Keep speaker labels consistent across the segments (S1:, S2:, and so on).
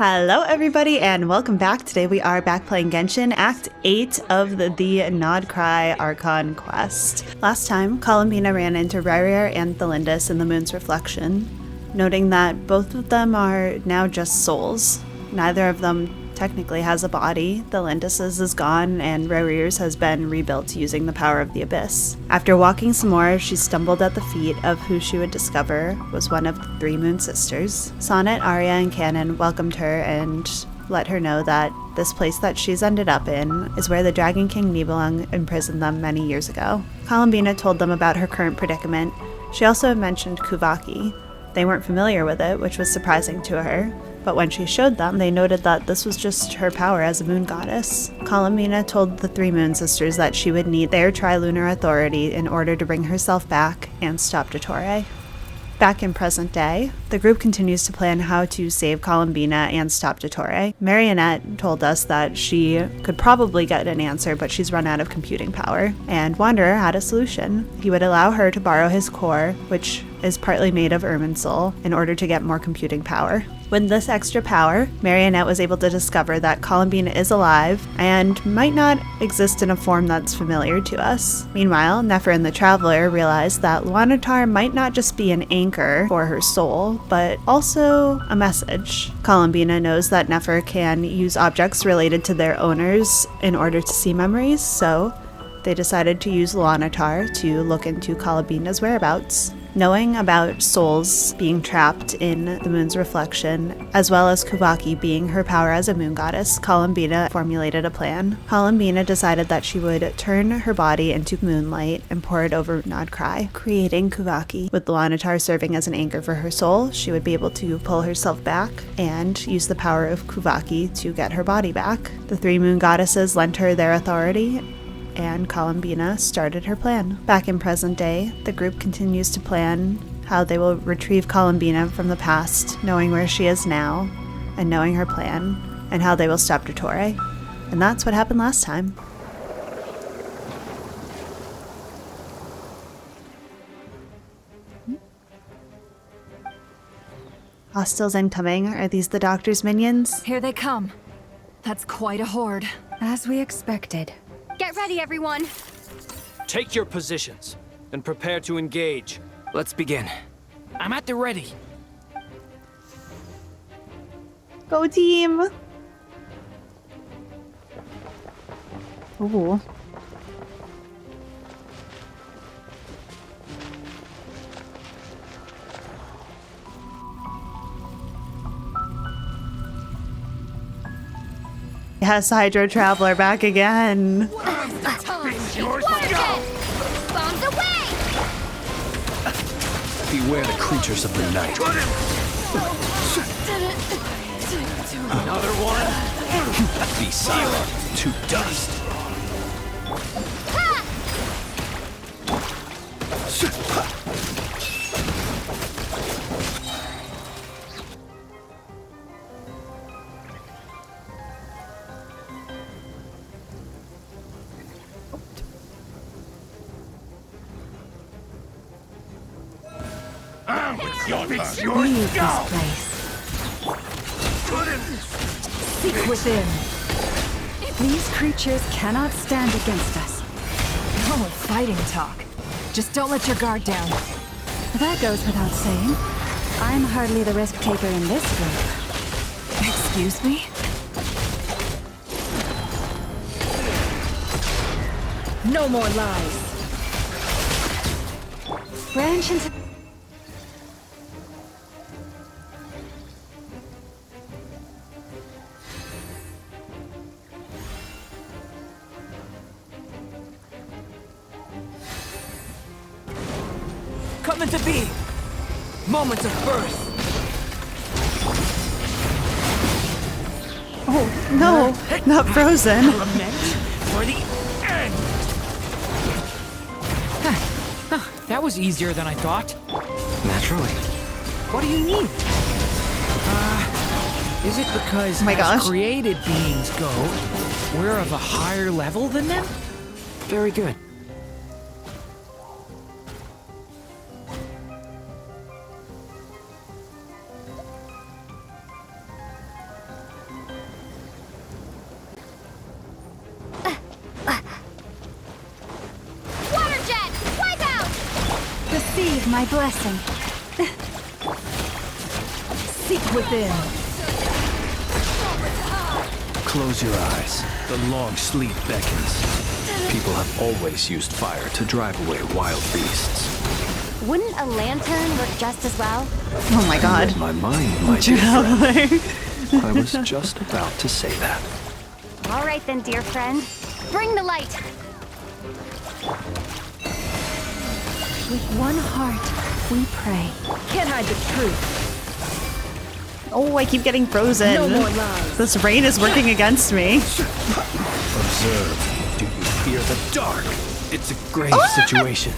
S1: Hello everybody and welcome back. Today we are back playing Genshin, Act 8 of the Nod Cry Archon quest. Last time, Columbina ran into Rarier and Thelindis in the moon's reflection, noting that both of them are now just souls. Neither of them technically has a body. Thelindis's is gone and Rarier's has been rebuilt using the power of the abyss. After walking some more, she stumbled at the feet of who she would discover was one of the three Moon Sisters. Sonnet, Arya, and Canon welcomed her and let her know that this place that she's ended up in is where the Dragon King Nibelung imprisoned them many years ago. Columbina told them about her current predicament. She also mentioned Kuvaki. They weren't familiar with it, which was surprising to her. But when she showed them, they noted that this was just her power as a moon goddess. Columbina told the three Moon Sisters that she would need their trilunar authority in order to bring herself back and stop Dottore. Back in present day, the group continues to plan how to save Columbina and stop Dottore. Marionette told us that she could probably get an answer, but she's run out of computing power. And Wanderer had a solution. He would allow her to borrow his core, which is partly made of Irminsul, in order to get more computing power. With this extra power, Marionette was able to discover that Columbina is alive and might not exist in a form that's familiar to us. Meanwhile, Nefer and the Traveler realized that Luanatar might not just be an anchor for her soul, but also a message. Columbina knows that Nefer can use objects related to their owners in order to see memories, so they decided to use Luanatar to look into Columbina's whereabouts. Knowing about souls being trapped in the moon's reflection, as well as Kuvaki being her power as a moon goddess, Columbina formulated a plan. Columbina decided that she would turn her body into moonlight and pour it over Nod Cry, creating Kuvaki. With Luanatar serving as an anchor for her soul, she would be able to pull herself back and use the power of Kuvaki to get her body back. The three moon goddesses lent her their authority, and Columbina started her plan. Back in present day, the group continues to plan how they will retrieve Columbina from the past, knowing where she is now, and knowing her plan, and how they will stop Dottore. And that's what happened last time. Hostiles incoming. Are these the Doctor's minions?
S2: Here they come. That's quite a horde.
S3: As we expected.
S4: Get ready, everyone!
S5: Take your positions, and prepare to engage.
S6: Let's begin. I'm at the ready.
S1: Go team! Ooh. Yes, Hydro Traveler back again.
S4: Bombs away!
S6: Beware the creatures of the night.
S5: Another one?
S6: Be silent to dust.
S3: Leave this place. Seek within. These creatures cannot stand against us.
S2: Oh, fighting talk. Just don't let your guard down.
S3: That goes without saying. I'm hardly the risk taker in this group.
S2: Excuse me? No more lies.
S3: Branch into...
S6: Coming to be. Moments of birth.
S1: Oh, no, not frozen.
S6: Lament for the end. That was easier than I thought. Naturally. What do you need? Is it because
S1: Oh my gosh.
S6: as created beings go, we're of a higher level than them? Very good.
S3: my blessing.
S2: Seek within.
S6: Close your eyes. The long sleep beckons. People have always used fire to drive away wild beasts.
S4: Wouldn't a lantern work just as well?
S1: Oh my god.
S6: My mind, my dear friend.
S1: Traveler.
S6: I was just about to say that.
S4: All right then, dear friend. Bring the light.
S3: With one heart, we pray.
S2: Can't hide the truth.
S1: Oh, I keep getting frozen.
S2: No more lies.
S1: This rain is working against me.
S6: Observe. Do you fear the dark? It's a grave situation.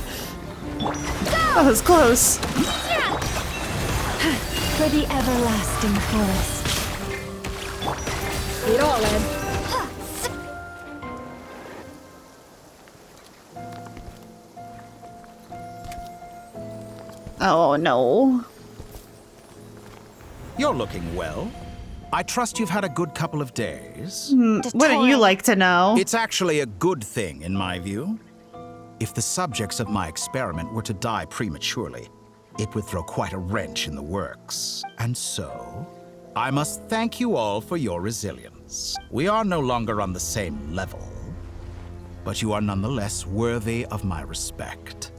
S1: That was close.
S3: For the everlasting forest.
S2: It all, Ed.
S1: Oh no.
S7: You're looking well. I trust you've had a good couple of days.
S1: Wouldn't you like to know?
S7: It's actually a good thing, in my view. If the subjects of my experiment were to die prematurely, it would throw quite a wrench in the works. And so, I must thank you all for your resilience. We are no longer on the same level, but you are nonetheless worthy of my respect.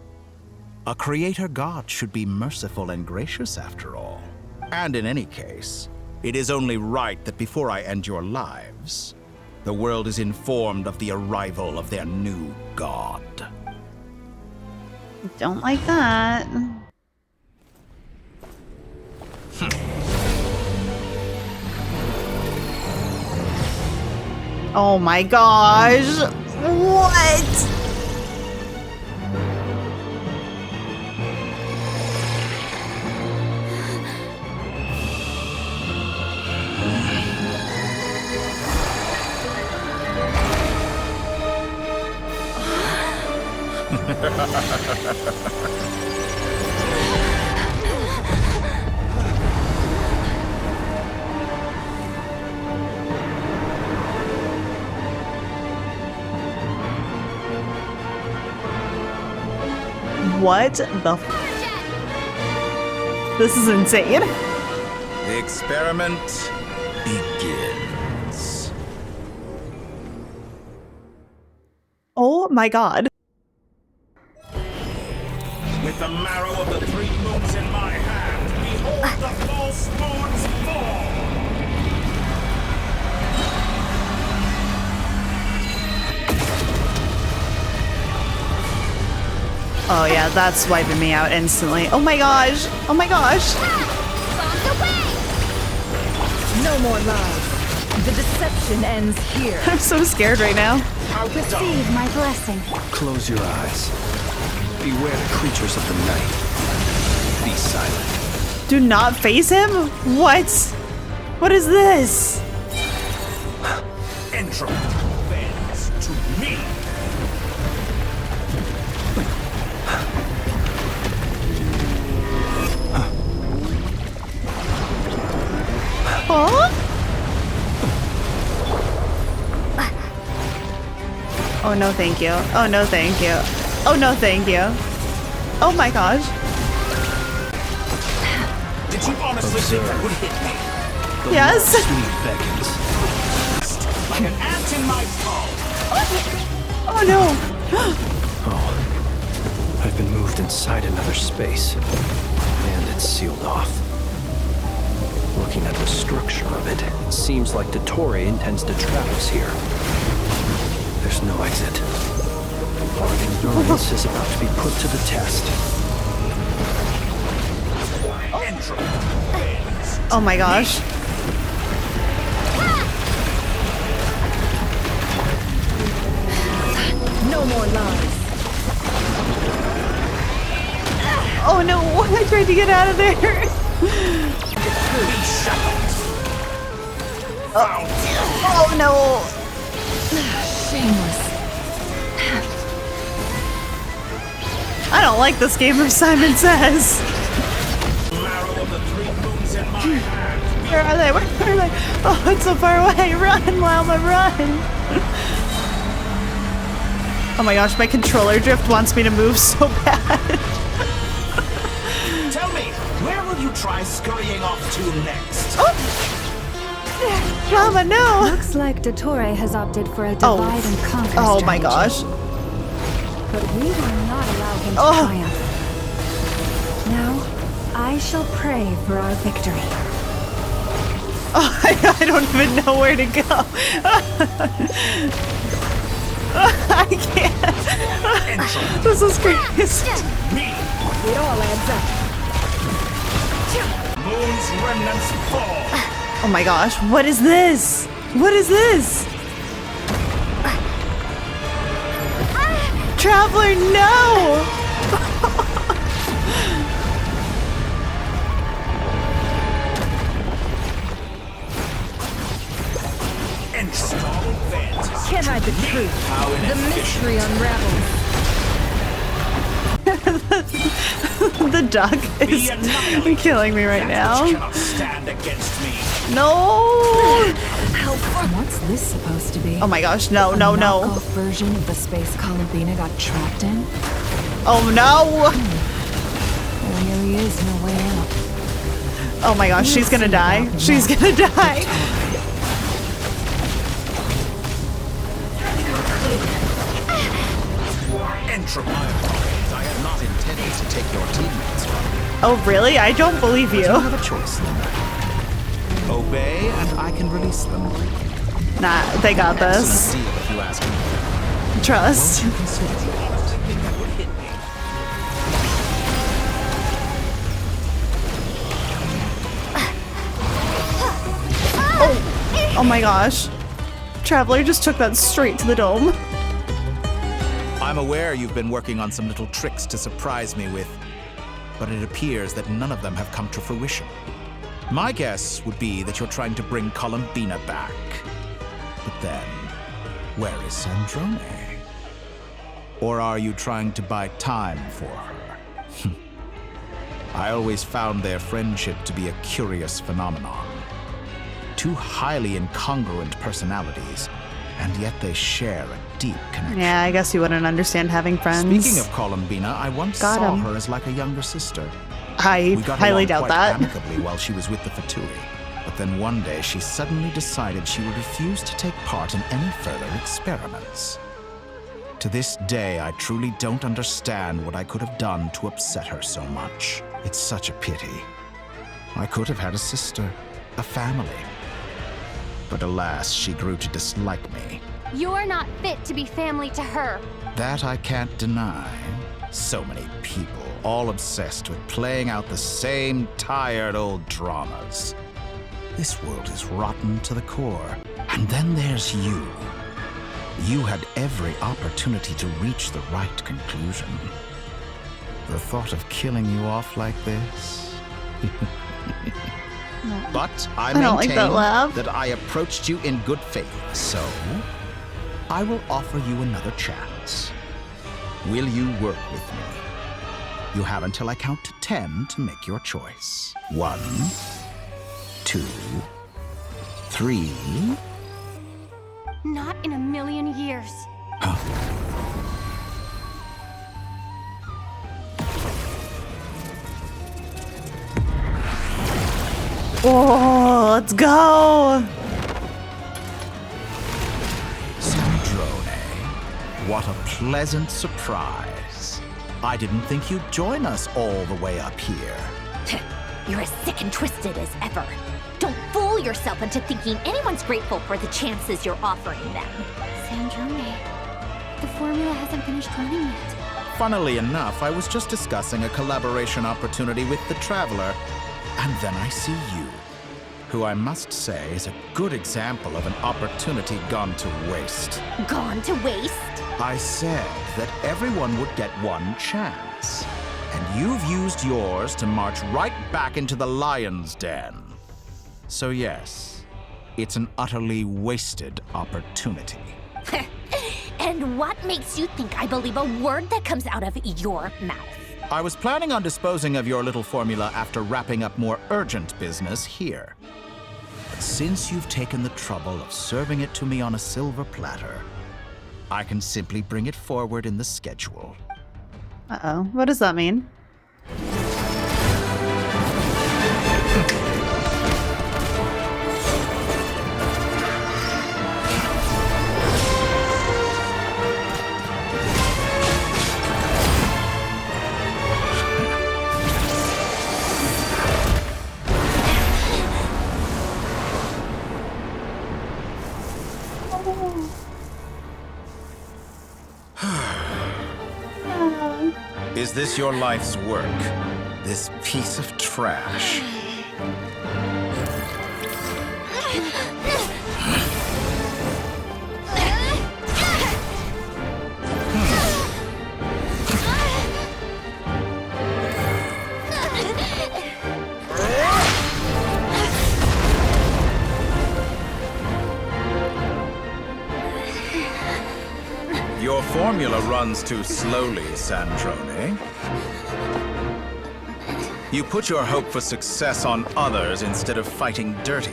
S7: A creator god should be merciful and gracious after all. And in any case, it is only right that before I end your lives, the world is informed of the arrival of their new god.
S1: Don't like that. Oh my gosh. What? What the f? This is insane.
S7: The experiment begins.
S1: Oh my god.
S7: With the marrow of the three moons in my hand, behold the false moons fall!
S1: Oh yeah, that's wiping me out instantly. Oh my gosh. Oh my gosh.
S4: Bombs away!
S2: No more lies. The deception ends here.
S1: I'm so scared right now.
S3: Receive my blessing.
S6: Close your eyes. Beware the creatures of the night. Be silent.
S1: Do not face him? What? What is this?
S7: Entropy bends to me!
S1: Huh? Oh no, thank you. Oh no, thank you. Oh no, thank you. Oh my gosh.
S7: Did you honestly think that would hit me?
S6: The
S1: Yes.
S6: long sleep beckons.
S7: Like an ant in my palm!
S1: Oh no.
S6: Oh, I've been moved inside another space, and it's sealed off. Looking at the structure of it, it seems like Dottore intends to trap us here. There's no exit. Our endurance is about to be put to the test.
S1: Oh my gosh.
S2: No more lies.
S1: Oh no, I tried to get out of there. Oh no.
S2: Shameless.
S1: I don't like this game, or Simon Says.
S7: Marrow of the three moons in my hand.
S1: Where are they? Where are they? Oh, it's so far away. Run, Llama, run. Oh my gosh, my controller drift wants me to move so bad.
S7: will you try scurrying off to next?
S1: Mama, no!
S3: Looks like Dottore has opted for a divide and conquer
S1: Oh my
S3: strategy.
S1: gosh.
S3: But we will not allow him to
S1: Oh.
S3: triumph. Now, I shall pray for our victory.
S1: Oh, I don't even know where to go. I can't. This is crazy.
S2: It all adds up.
S7: Moon's remnants fall.
S1: Oh my gosh, what is this? What is this? Traveler, no!
S2: Can't hide the truth. The mystery unravels.
S1: The duck is killing me right now.
S7: Cannot stand against me.
S1: No!
S3: What's this supposed to be?
S1: Oh my gosh, no,
S3: A
S1: no, no.
S3: knockoff version of the space Columbina got trapped in?
S1: Oh no!
S3: There really is no way out.
S1: Oh my gosh, she's gonna die. She's gonna die.
S7: Entropy. I had not intended to take your teammates from you.
S1: Oh really? I don't believe
S7: You
S1: you.
S7: have a choice, Linda. Obey, and I can release them.
S1: Nah, they got this.
S7: Excellent deal, if you ask me.
S1: Trust.
S7: Won't you consider it?
S1: Oh my gosh. Traveler just took that straight to the dome.
S7: I'm aware you've been working on some little tricks to surprise me with, but it appears that none of them have come to fruition. My guess would be that you're trying to bring Columbina back. But then, where is Sandrone? Or are you trying to buy time for her? I always found their friendship to be a curious phenomenon. Two highly incongruent personalities, and yet they share a deep connection.
S1: Yeah, I guess you wouldn't understand having friends.
S7: Speaking of Columbina, I once
S1: Got
S7: saw
S1: him.
S7: her as like a younger sister.
S1: I
S7: We got
S1: highly
S7: along
S1: doubt
S7: quite
S1: that.
S7: amicably while she was with the Fatui. But then one day she suddenly decided she would refuse to take part in any further experiments. To this day, I truly don't understand what I could have done to upset her so much. It's such a pity. I could have had a sister, a family. But alas, she grew to dislike me.
S4: You're not fit to be family to her.
S7: That I can't deny. So many people, all obsessed with playing out the same tired old dramas. This world is rotten to the core. And then there's you. You had every opportunity to reach the right conclusion. The thought of killing you off like this? But I
S1: don't like that
S7: maintain
S1: laugh.
S7: that I approached you in good faith, so I will offer you another chance. Will you work with me? You have until I count to 10 to make your choice. 1, 2, 3.
S4: Not in a million years.
S1: Oh, let's go.
S7: Sandrone, what a pleasant surprise. I didn't think you'd join us all the way up here.
S8: You're as sick and twisted as ever. Don't fool yourself into thinking anyone's grateful for the chances you're offering them.
S4: Sandrone, the formula hasn't finished running yet.
S7: Funnily enough, I was just discussing a collaboration opportunity with the Traveler, and then I see you, who I must say is a good example of an opportunity gone to waste.
S8: Gone to waste?
S7: I said that everyone would get one chance, and you've used yours to march right back into the lion's den. So yes, it's an utterly wasted opportunity.
S8: And what makes you think I believe a word that comes out of your mouth?
S7: I was planning on disposing of your little formula after wrapping up more urgent business here. But since you've taken the trouble of serving it to me on a silver platter, I can simply bring it forward in the schedule.
S1: Uh-oh, what does that mean?
S7: Is this your life's work? This piece of trash? Your formula runs too slowly, Sandrone. You put your hope for success on others instead of fighting dirty.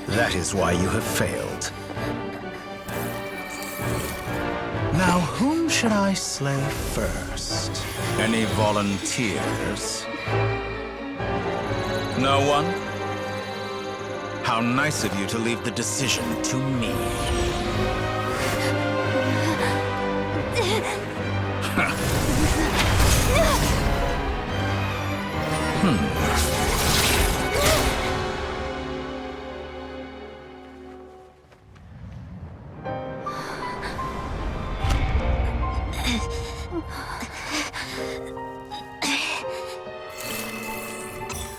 S7: That is why you have failed. Now, whom should I slay first? Any volunteers? No one? How nice of you to leave the decision to me.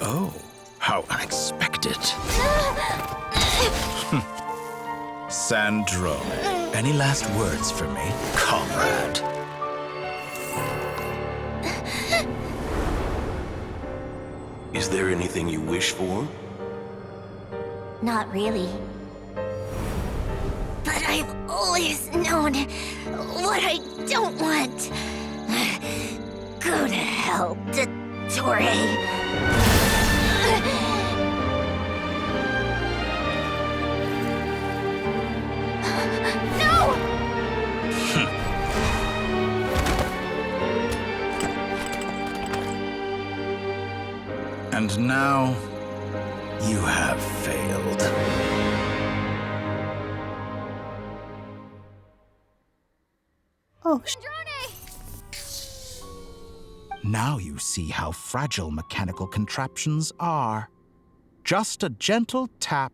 S7: Oh, how unexpected. Sandro, any last words for me, comrade?
S9: Is there anything you wish for?
S8: Not really. But I've always known what I don't want. Go to hell, Dottore.
S7: And now, you have failed.
S1: Oh,
S7: Now you see how fragile mechanical contraptions are. Just a gentle tap,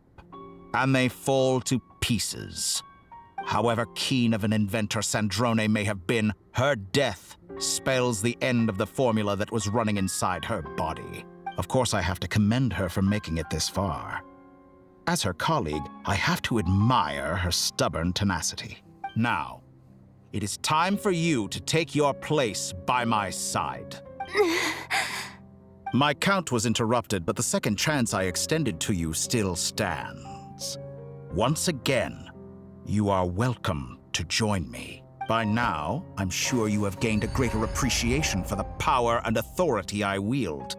S7: and they fall to pieces. However keen of an inventor Sandrone may have been, her death spells the end of the formula that was running inside her body. Of course, I have to commend her for making it this far. As her colleague, I have to admire her stubborn tenacity. Now, it is time for you to take your place by my side. My count was interrupted, but the second chance I extended to you still stands. Once again, you are welcome to join me. By now, I'm sure you have gained a greater appreciation for the power and authority I wield.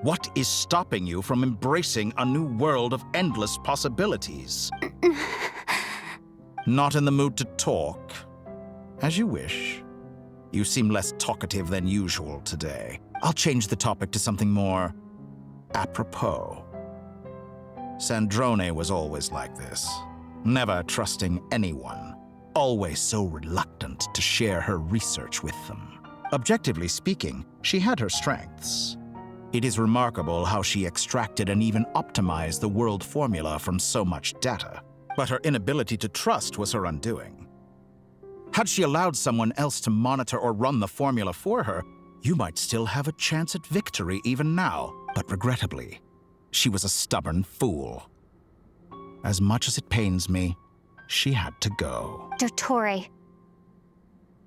S7: What is stopping you from embracing a new world of endless possibilities? Not in the mood to talk? As you wish. You seem less talkative than usual today. I'll change the topic to something more apropos. Sandrone was always like this, never trusting anyone, always so reluctant to share her research with them. Objectively speaking, she had her strengths. It is remarkable how she extracted and even optimized the world formula from so much data. But her inability to trust was her undoing. Had she allowed someone else to monitor or run the formula for her, you might still have a chance at victory even now. But regrettably, she was a stubborn fool. As much as it pains me, she had to go.
S4: Dottore.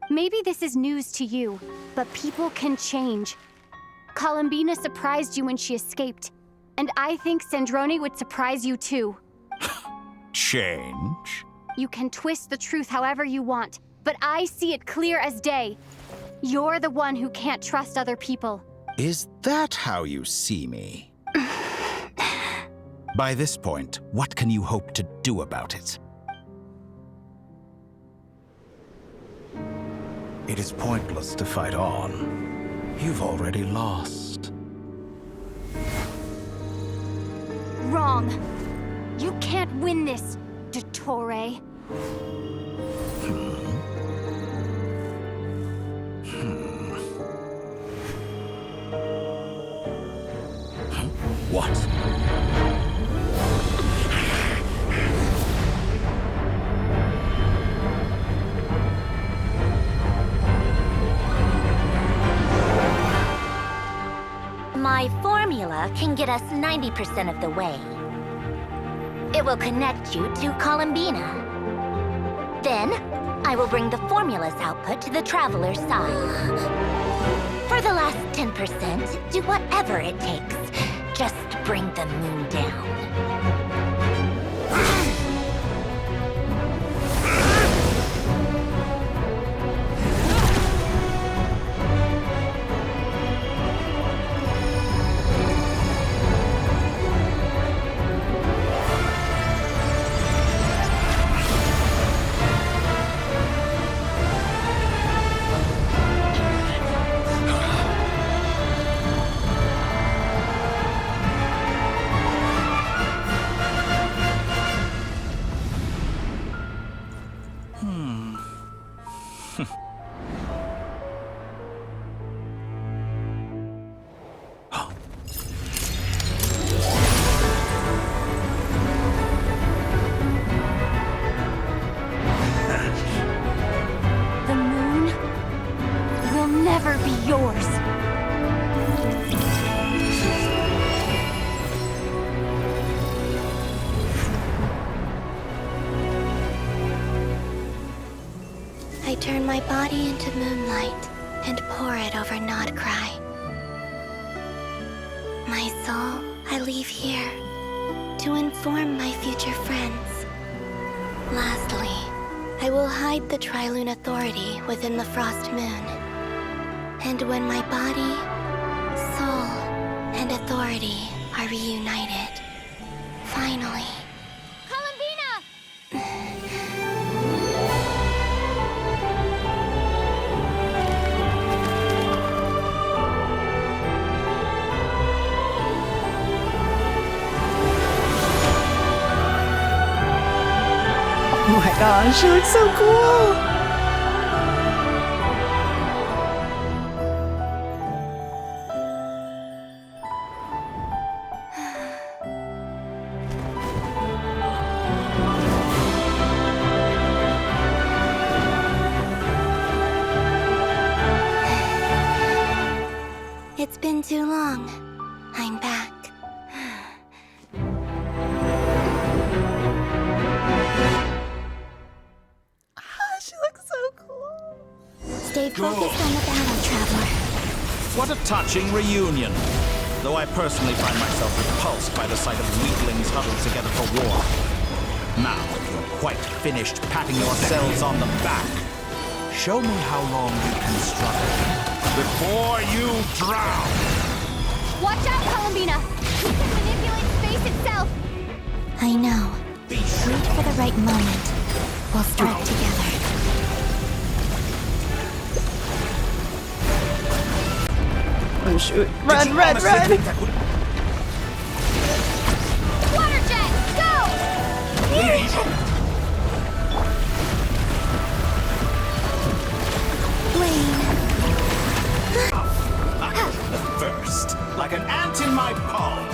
S4: Maybe this is news to you, but people can change. Columbina surprised you when she escaped, and I think Sandrone would surprise you too.
S7: Change?
S4: You can twist the truth however you want, but I see it clear as day. You're the one who can't trust other people.
S7: Is that how you see me? By this point, what can you hope to do about it? It is pointless to fight on. You've already lost.
S4: Wrong. You can't win this, Dottore.
S7: What?
S8: can get us 90% of the way. It will connect you to Columbina. Then, I will bring the formula's output to the Traveler's side. For the last 10%, do whatever it takes. Just bring the moon down.
S4: The moon will never be yours.
S10: I turn my body into moonlight and pour it over Nodcry. My soul, I leave here to inform my future friends. Lastly, I will hide the Trilune Authority within the Frost Moon. And when my body, soul, and authority are reunited, finally...
S1: Oh my gosh, she looks so cool!
S10: It's been too long. I'm back.
S1: She looks so cool.
S10: Stay focused on the battle, Traveler.
S7: What a touching reunion. Though I personally find myself repulsed by the sight of weaklings huddled together for war. Now, if you're quite finished patting yourselves on the back, show me how long you can struggle before you drown.
S4: Watch out, Columbina! He can manipulate space itself!
S10: I know. Wait for the right moment. We'll strike together.
S1: Oh shoot. Run, run, run!
S4: Water jet, go!
S7: First, like an ant in my palm.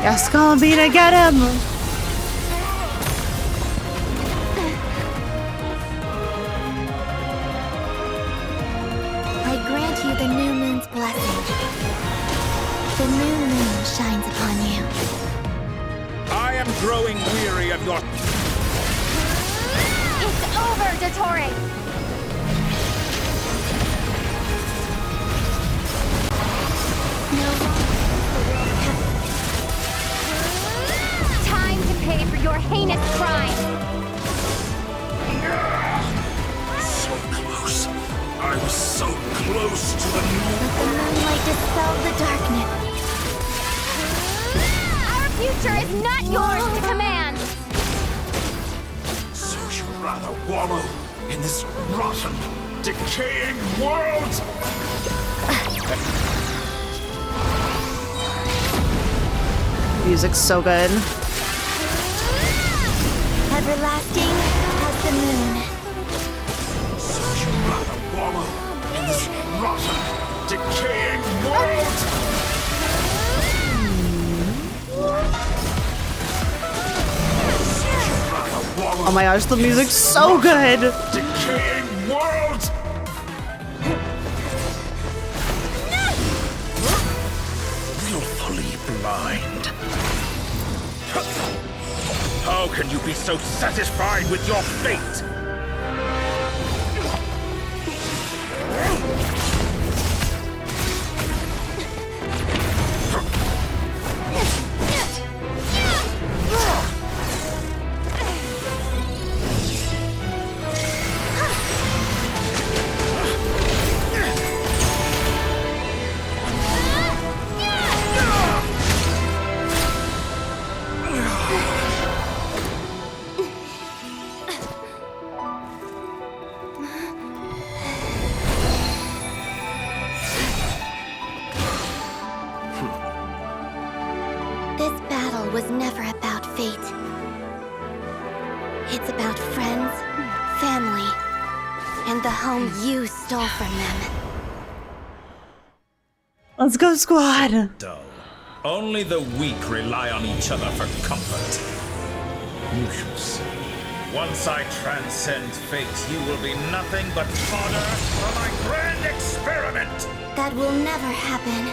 S1: Yes, Columbina, get him!
S10: I grant you the new moon's blessing. The new moon shines upon you.
S7: I am growing weary of your...
S4: It's over, Dottore! Time to pay for your heinous crime!
S9: So close. I was so close to the moon.
S10: Let the moonlight dispel the darkness.
S4: Our future is not yours to command!
S9: So you'd rather wallow in this rotten, decaying world?
S1: Music's so good.
S10: Everlasting as the moon.
S9: So you'd rather wallow in this rotten, decaying world!
S1: Oh my gosh, the music's so good!
S9: Decaying world! Willfully blind. How can you be so satisfied with your fate?
S10: Was never about fate. It's about friends, family, and the home you stole from them.
S1: Let's go, squad!
S9: Dull. Only the weak rely on each other for comfort. You shall see. Once I transcend fate, you will be nothing but fodder for my grand experiment!
S10: That will never happen.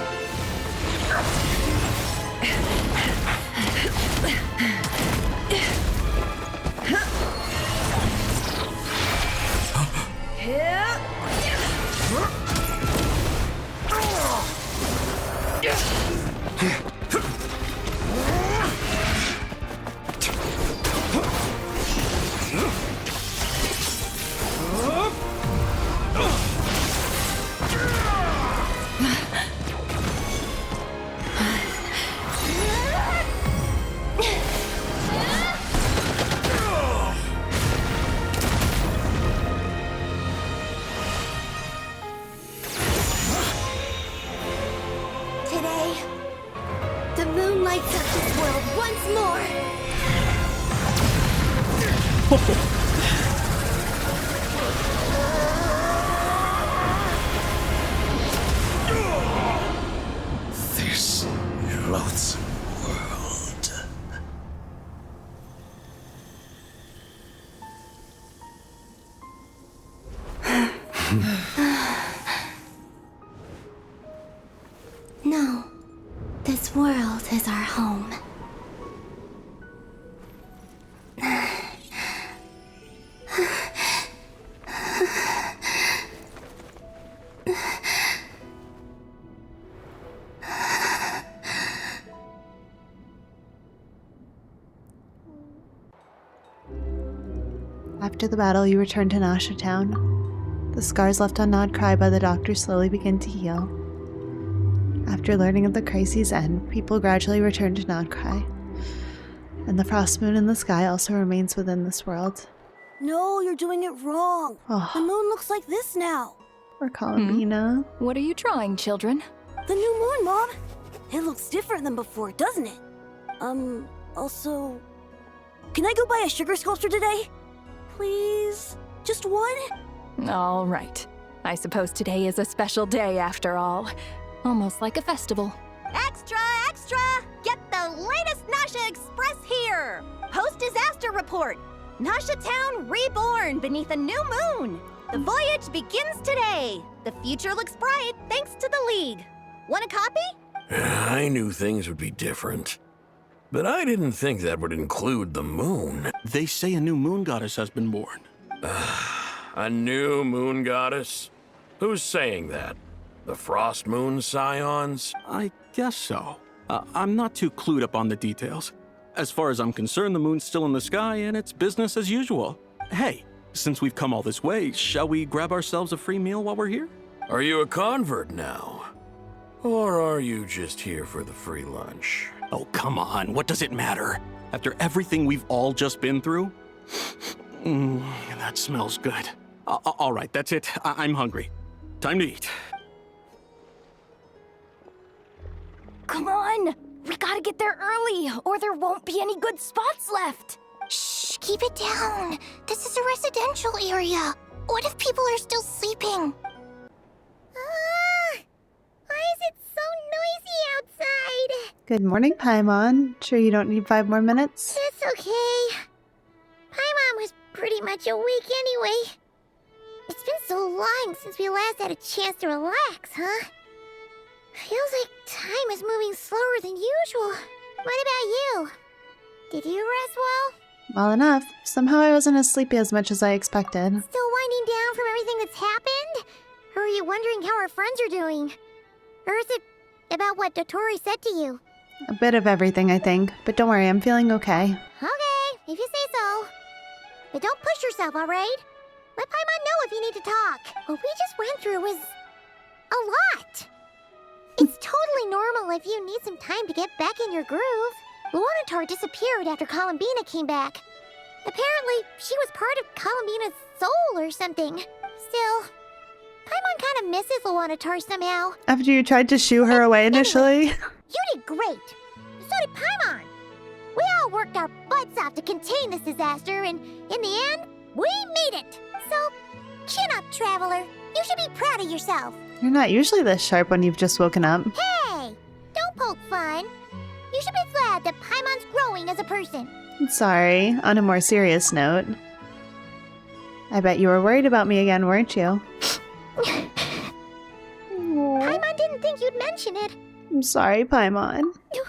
S9: This loathsome world.
S10: No, this world is our home.
S1: After the battle, you return to Nasha Town. The scars left on Nod Cry by the doctor slowly begin to heal. After learning of the crisis' end, people gradually return to Nod Cry. And the frost moon in the sky also remains within this world.
S11: No, you're doing it wrong.
S1: Oh.
S11: The moon looks like this now.
S1: Or Columbina.
S2: What are you trying, children?
S11: The new moon, Mom. It looks different than before, doesn't it? Also... Can I go buy a sugar sculpture today? Please? Just one?
S2: All right. I suppose today is a special day after all. Almost like a festival.
S12: Extra, extra! Get the latest Nasha Express here! Post-disaster report! Nasha Town reborn beneath a new moon! The voyage begins today! The future looks bright thanks to the League. Want a copy?
S13: I knew things would be different. But I didn't think that would include the moon.
S14: They say a new moon goddess has been born.
S13: A new moon goddess? Who's saying that? The Frost Moon Scions?
S14: I guess so. I'm not too clued up on the details. As far as I'm concerned, the moon's still in the sky and it's business as usual. Hey, since we've come all this way, shall we grab ourselves a free meal while we're here?
S13: Are you a convert now? Or are you just here for the free lunch?
S14: Oh, come on. What does it matter? After everything we've all just been through? That smells good. All right, that's it. I'm hungry. Time to eat.
S4: Come on! We gotta get there early, or there won't be any good spots left!
S10: Shh, keep it down. This is a residential area. What if people are still sleeping?
S1: Good morning, Paimon. Sure you don't need 5 more minutes?
S10: It's okay. Paimon was pretty much awake anyway. It's been so long since we last had a chance to relax, huh? Feels like time is moving slower than usual. What about you? Did you rest well?
S1: Well enough. Somehow I wasn't as sleepy as much as I expected.
S10: Still winding down from everything that's happened? Or are you wondering how our friends are doing? Or is it about what Dottore said to you?
S1: A bit of everything, I think. But don't worry, I'm feeling okay.
S10: Okay, if you say so. But don't push yourself, alright? Let Paimon know if you need to talk. What we just went through was a lot. It's totally normal if you need some time to get back in your groove. Luanatar disappeared after Columbina came back. Apparently, she was part of Columbina's soul or something. Still, Paimon kind of misses Luanatar somehow.
S1: After you tried to shoo her away initially?
S10: You did great. So did Paimon. We all worked our butts off to contain this disaster, and in the end, we made it. So, chin up, Traveler. You should be proud of yourself.
S1: You're not usually this sharp when you've just woken up.
S10: Hey, don't poke fun. You should be glad that Paimon's growing as a person.
S1: Sorry, on a more serious note. I bet you were worried about me again, weren't you?
S10: Paimon didn't think you'd mention it.
S1: I'm sorry, Paimon.
S10: You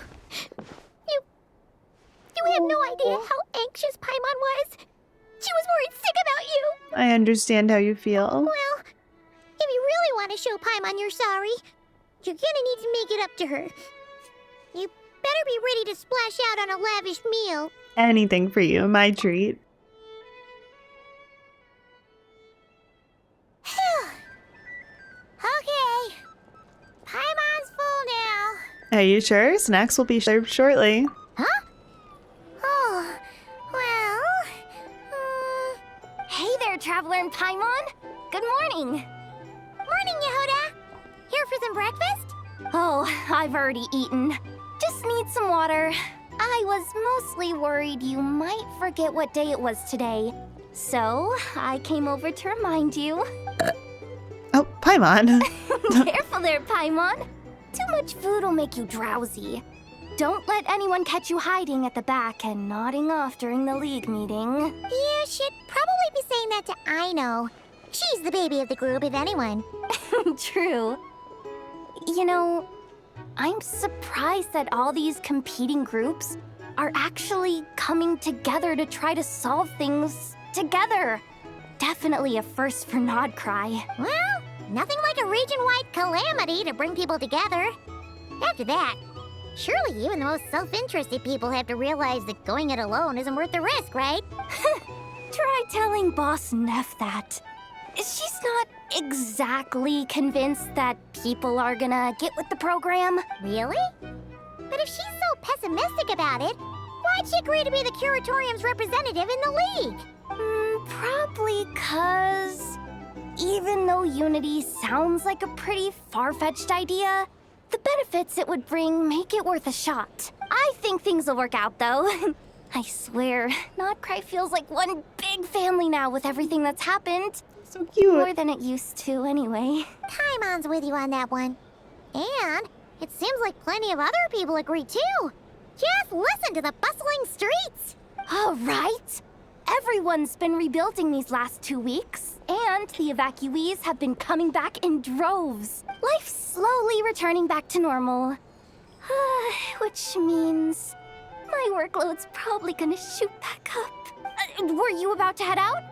S10: have no idea how anxious Paimon was. She was worried sick about you.
S1: I understand how you feel.
S10: Well, if you really want to show Paimon you're sorry, you're gonna need to make it up to her. You better be ready to splash out on a lavish meal.
S1: Anything for you, my treat.
S10: Okay. Paimon's full now.
S1: Are you sure? Snacks will be served shortly.
S10: Huh? Oh, well...
S4: Hey there, Traveler and Paimon. Good morning.
S10: Morning, Yehuda. Here for some breakfast?
S4: Oh, I've already eaten. Just need some water. I was mostly worried you might forget what day it was today. So, I came over to remind you.
S1: Oh, Paimon.
S4: Careful there, Paimon. Too much food will make you drowsy. Don't let anyone catch you hiding at the back and nodding off during the league meeting.
S10: You should probably be saying that to Aino. She's the baby of the group, if anyone.
S4: True. You know, I'm surprised that all these competing groups are actually coming together to try to solve things together. Definitely a first for Nodcry.
S10: Well, nothing like a region-wide calamity to bring people together. After that, surely even the most self-interested people have to realize that going it alone isn't worth the risk, right?
S4: Try telling Boss Neff that. She's not exactly convinced that people are gonna get with the program.
S10: Really? But if she's so pessimistic about it, why'd she agree to be the Curatorium's representative in the league?
S4: Probably 'cause even though Unity sounds like a pretty far-fetched idea, the benefits it would bring make it worth a shot. I think things will work out, though. I swear, Nodcry feels like one big family now with everything that's happened.
S1: So cute.
S4: More than it used to, anyway.
S10: Paimon's with you on that one. And it seems like plenty of other people agree, too. Just listen to the bustling streets.
S4: All right. Everyone's been rebuilding these last 2 weeks, and the evacuees have been coming back in droves. Life's slowly returning back to normal. Which means my workload's probably gonna shoot back up. Were you about to head out?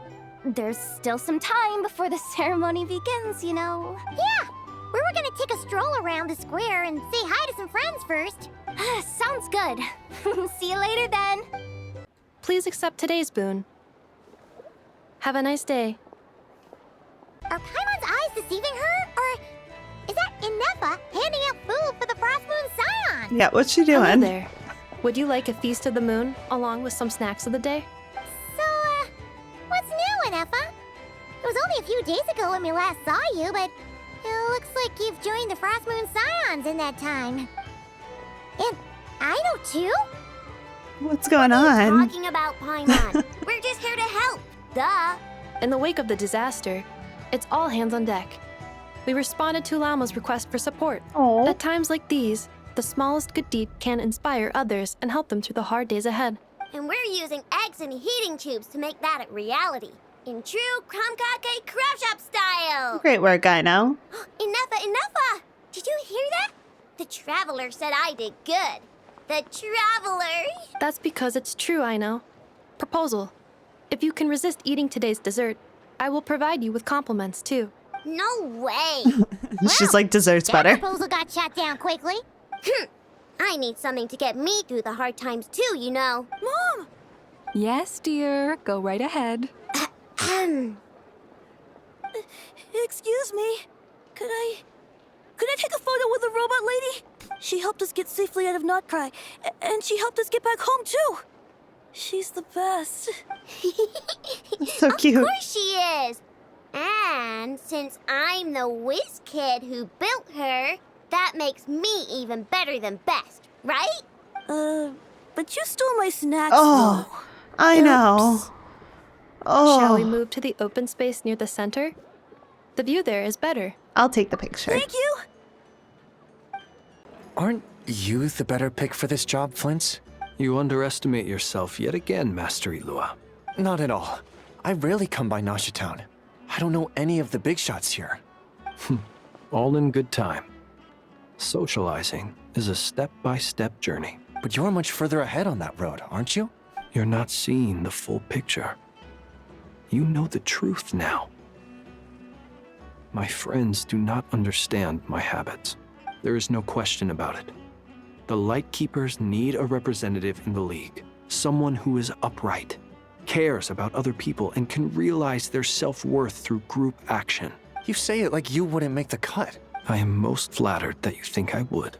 S4: There's still some time before the ceremony begins, you know.
S10: Yeah, we were gonna take a stroll around the square and say hi to some friends first.
S4: Sounds good. See you later then.
S15: Please accept today's boon. Have a nice day.
S10: Are Paimon's eyes deceiving her? Or is that Inefa handing out food for the Frost Moon Scion?
S1: Yeah, what's she doing?
S15: Hello there. Would you like a feast of the moon along with some snacks of the day?
S10: So, what's new, Inefa? It was only a few days ago when we last saw you, but it looks like you've joined the Frost Moon Scions in that time. And Aino too?
S1: What's going on?
S10: Talking about Paimon. We're just here to help. Duh.
S15: In the wake of the disaster, it's all hands on deck. We responded to Llama's request for support.
S1: Aww.
S15: At times like these, The smallest good deed can inspire others and help them through the hard days ahead.
S10: And we're using eggs and heating tubes to make that a reality. In true Krumkake craft shop style!
S1: Great work, I know.
S10: Enough! Did you hear that? The Traveler said I did good. The Traveler!
S15: That's because it's true, I know. Proposal. If you can resist eating today's dessert, I will provide you with compliments, too.
S10: No way!
S1: She's like, dessert's
S10: that
S1: better.
S10: proposal got shot down quickly. I need something to get me through the hard times too, you know.
S11: Mom!
S2: Yes, dear. Go right ahead.
S11: Excuse me. Could I take a photo with the robot lady? She helped us get safely out of Notcry, and she helped us get back home too. She's the best.
S1: So cute.
S10: Of course she is. And since I'm the whiz kid who built her, that makes me even better than best, right?
S11: But you stole my snacks.
S1: Oh, I know. Oh.
S15: Shall we move to the open space near the center? The view there is better.
S1: I'll take the picture.
S11: Thank you.
S16: Aren't you the better pick for this job, Flint's?
S6: You underestimate yourself yet again, Master Ilua.
S16: Not at all. I rarely come by Nasha Town. I don't know any of the big shots here.
S6: All in good time. Socializing is a step-by-step journey.
S16: But you're much further ahead on that road, aren't you?
S6: You're not seeing the full picture. You know the truth now. My friends do not understand my habits. There is no question about it. The Lightkeepers need a representative in the League. Someone who is upright, cares about other people, and can realize their self-worth through group action.
S16: You say it like you wouldn't make the cut.
S6: I am most flattered that you think I would.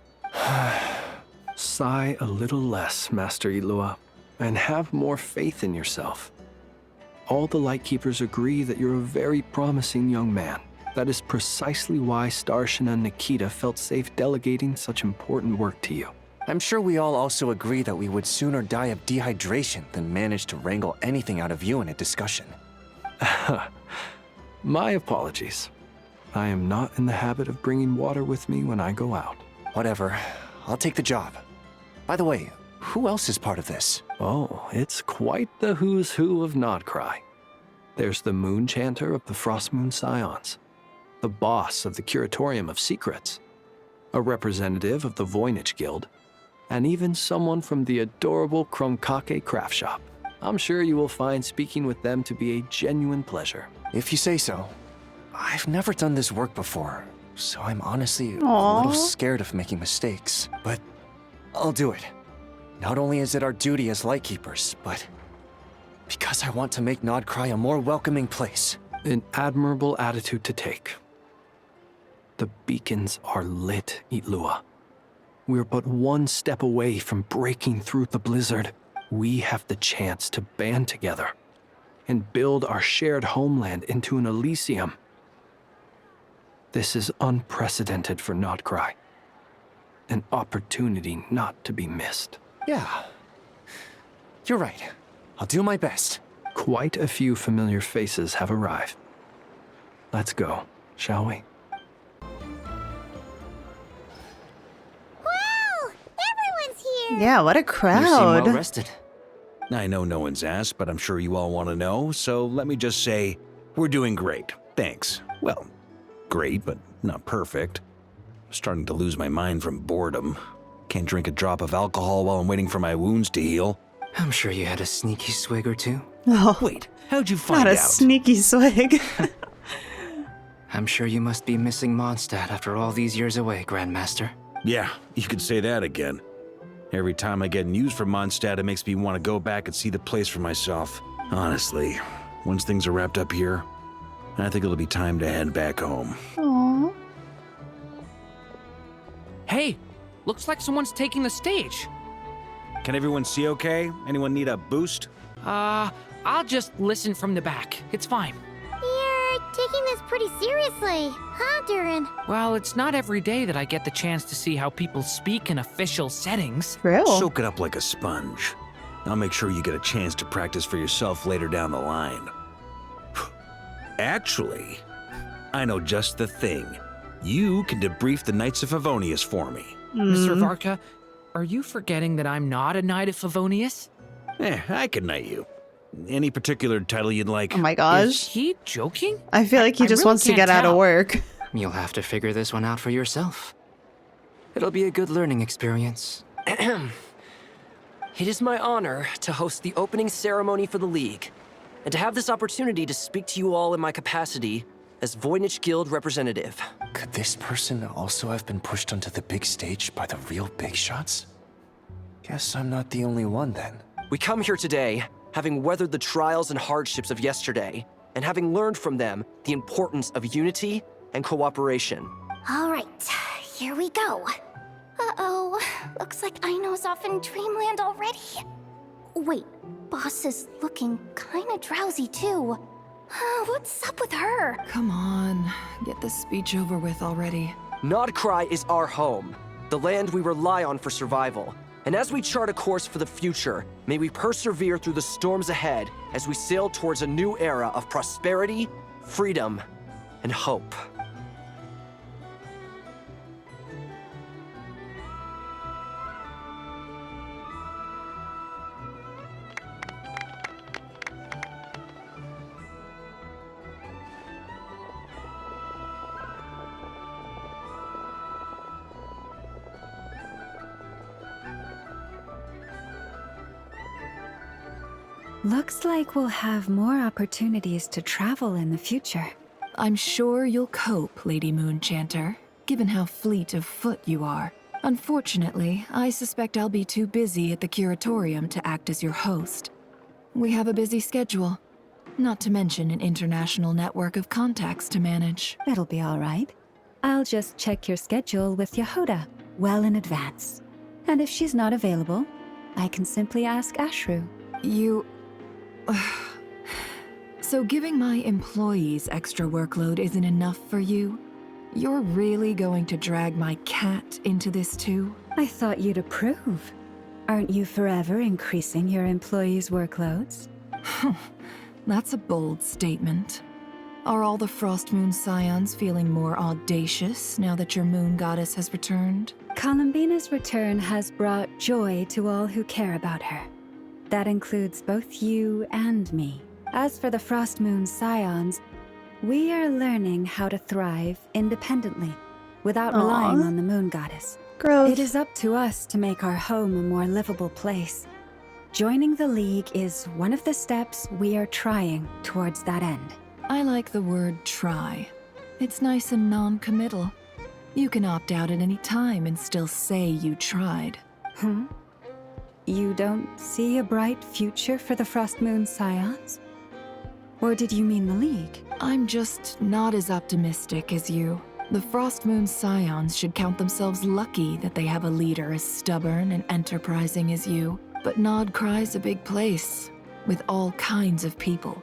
S6: Sigh a little less, Master Ilua, and have more faith in yourself. All the Lightkeepers agree that you're a very promising young man. That is precisely why Starshina Nikita felt safe delegating such important work to you.
S16: I'm sure we all also agree that we would sooner die of dehydration than manage to wrangle anything out of you in a discussion.
S6: My apologies. I am not in the habit of bringing water with me when I go out.
S16: Whatever. I'll take the job. By the way, who else is part of this?
S6: Oh, it's quite the who's who of Nodcry. There's the Moon Chanter of the Frostmoon Scions, the boss of the Curatorium of Secrets, a representative of the Voynich Guild, and even someone from the adorable Krumkake craft shop. I'm sure you will find speaking with them to be a genuine pleasure.
S16: If you say so. I've never done this work before, so I'm honestly a
S1: Aww.
S16: little scared of making mistakes. But I'll do it. Not only is it our duty as Lightkeepers, but because I want to make Nodcry a more welcoming place.
S6: An admirable attitude to take. The beacons are lit, Ilua. We're but one step away from breaking through the blizzard. We have the chance to band together and build our shared homeland into an Elysium. This is unprecedented for Nodcry. An opportunity not to be missed.
S16: Yeah. You're right. I'll do my best.
S6: Quite a few familiar faces have arrived. Let's go, shall we?
S10: Wow! Everyone's here!
S1: Yeah, what a
S17: You seem
S1: crowd.
S17: well rested. I know no one's asked, but I'm sure you all want to know, so let me just say, we're doing great. Thanks. Well, great, but not perfect. I'm starting to lose my mind from boredom. Can't drink a drop of alcohol while I'm waiting for my wounds to heal.
S18: I'm sure you had a sneaky swig or two.
S1: Oh,
S17: wait, how'd you find
S1: not
S17: out?
S1: a sneaky swig.
S18: I'm sure you must be missing Mondstadt after all these years away, Grandmaster.
S17: Yeah, you could say that again. Every time I get news from Mondstadt, it makes me want to go back and see the place for myself. Honestly, once things are wrapped up here, I think it'll be time to head back home.
S1: Aww.
S19: Hey, looks like someone's taking the stage.
S17: Can everyone see okay? Anyone need a boost?
S19: I'll just listen from the back. It's fine.
S10: You're taking this pretty seriously, huh, Durin?
S19: Well, it's not every day that I get the chance to see how people speak in official settings.
S17: Soak it up like a sponge. I'll make sure you get a chance to practice for yourself later down the line. Actually, I know just the thing. You can debrief the Knights of Favonius for me.
S19: Mr. Varka, are you forgetting that I'm not a Knight of Favonius?
S17: I can knight you. Any particular title you'd like?
S1: Oh my gosh.
S19: Is he joking?
S1: I feel like he just
S18: really
S1: wants to
S18: can't
S1: get out of
S18: tell.
S1: work.
S18: You'll have to figure this one out for yourself. It'll be a good learning experience.
S20: It is my honor to host the opening ceremony for the League, and to have this opportunity to speak to you all in my capacity as Voynich Guild representative.
S16: Could this person also have been pushed onto the big stage by the real big shots? Guess I'm not the only one then.
S20: We come here today, having weathered the trials and hardships of yesterday, and having learned from them the importance of unity and cooperation.
S10: All right, here we go. Uh-oh, looks like Aino's off in Dreamland already. Wait, Boss is looking kinda drowsy too. What's up with her?
S21: Come on, get this speech over with already.
S20: Nodcry is our home, the land we rely on for survival. And as we chart a course for the future, may we persevere through the storms ahead as we sail towards a new era of prosperity, freedom, and hope.
S3: Looks like we'll have more opportunities to travel in the future.
S21: I'm sure you'll cope, Lady Moonchanter, given how fleet of foot you are. Unfortunately, I suspect I'll be too busy at the Curatorium to act as your host. We have a busy schedule, not to mention an international network of contacts to manage.
S3: It'll be all right. I'll just check your schedule with Yehuda well in advance. And if she's not available, I can simply ask Ashru.
S21: So giving my employees extra workload isn't enough for you? You're really going to drag my cat into this too?
S3: I thought you'd approve. Aren't you forever increasing your employees' workloads?
S21: That's a bold statement. Are all the Frost Moon Scions feeling more audacious now that your moon goddess has returned?
S3: Columbina's return has brought joy to all who care about her. That includes both you and me. As for the Frost Moon Scions, we are learning how to thrive independently, without relying on the moon goddess.
S1: Growth.
S3: It is up to us to make our home a more livable place. Joining the League is one of the steps we are trying towards that end.
S21: I like the word try. It's nice and non-committal. You can opt out at any time and still say you tried.
S3: You don't see a bright future for the Frost Moon Scions? Or did you mean the League?
S21: I'm just not as optimistic as you. The Frost Moon Scions should count themselves lucky that they have a leader as stubborn and enterprising as you. But Nodcry's a big place, with all kinds of people.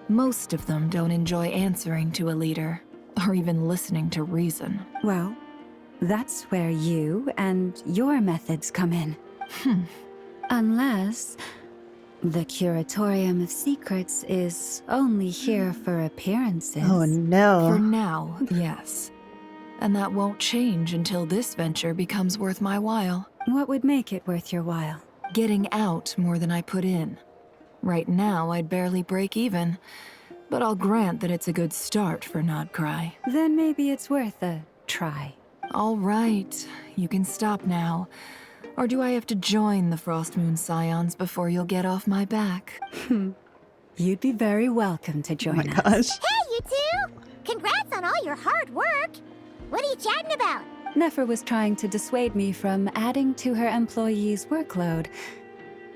S21: Most of them don't enjoy answering to a leader, or even listening to reason.
S3: Well, that's where you and your methods come in. Unless the Curatorium of Secrets is only here for appearances.
S1: Oh no.
S21: For now, yes. And that won't change until this venture becomes worth my while.
S3: What would make it worth your while?
S21: Getting out more than I put in. Right now, I'd barely break even, but I'll grant that it's a good start for Nodcry.
S3: Then maybe it's worth a try.
S21: All right, you can stop now. Or do I have to join the Frost Moon Scions before you'll get off my back?
S3: You'd be very welcome to join us.
S10: Hey, you two! Congrats on all your hard work! What are you chatting about?
S3: Nefer was trying to dissuade me from adding to her employees' workload.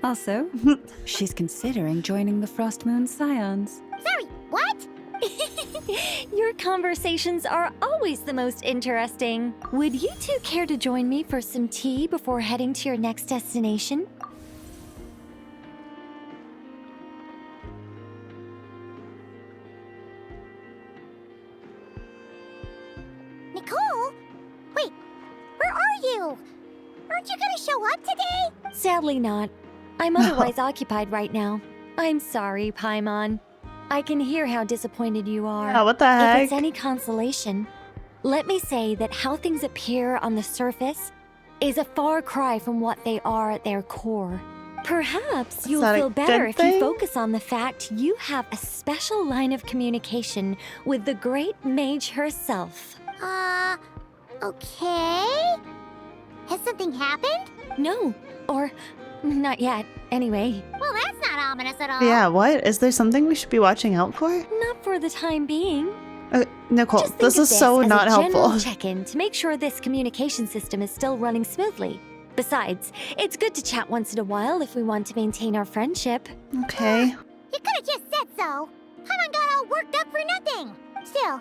S3: Also, she's considering joining the Frost Moon Scions.
S10: Sorry, what?
S22: Your conversations are always the most interesting. Would you two care to join me for some tea before heading to your next destination?
S10: Nicole? Wait, where are you? Aren't you gonna show up today?
S22: Sadly not. I'm otherwise occupied right now. I'm sorry, Paimon. I can hear how disappointed you are.
S1: Yeah, what the heck?
S22: If it's any consolation, let me say that how things appear on the surface is a far cry from what they are at their core. Perhaps you'll
S1: that a
S22: feel better
S1: good
S22: if
S1: thing?
S22: you focus on the fact you have a special line of communication with the great mage herself.
S5: Okay? Has something happened?
S22: No, or not yet, anyway.
S5: Well, that's not ominous at all.
S1: Yeah, what? Is there something we should be watching out for?
S22: Not for the time being.
S1: Nicole,
S22: Just think
S1: this
S22: of
S1: is so
S22: as
S1: not
S22: a
S1: helpful.
S22: general check-in to make sure this communication system is still running smoothly. Besides, it's good to chat once in a while if we want to maintain our friendship.
S1: Okay.
S5: You could have just said so. Haven't got all worked up for nothing. Still,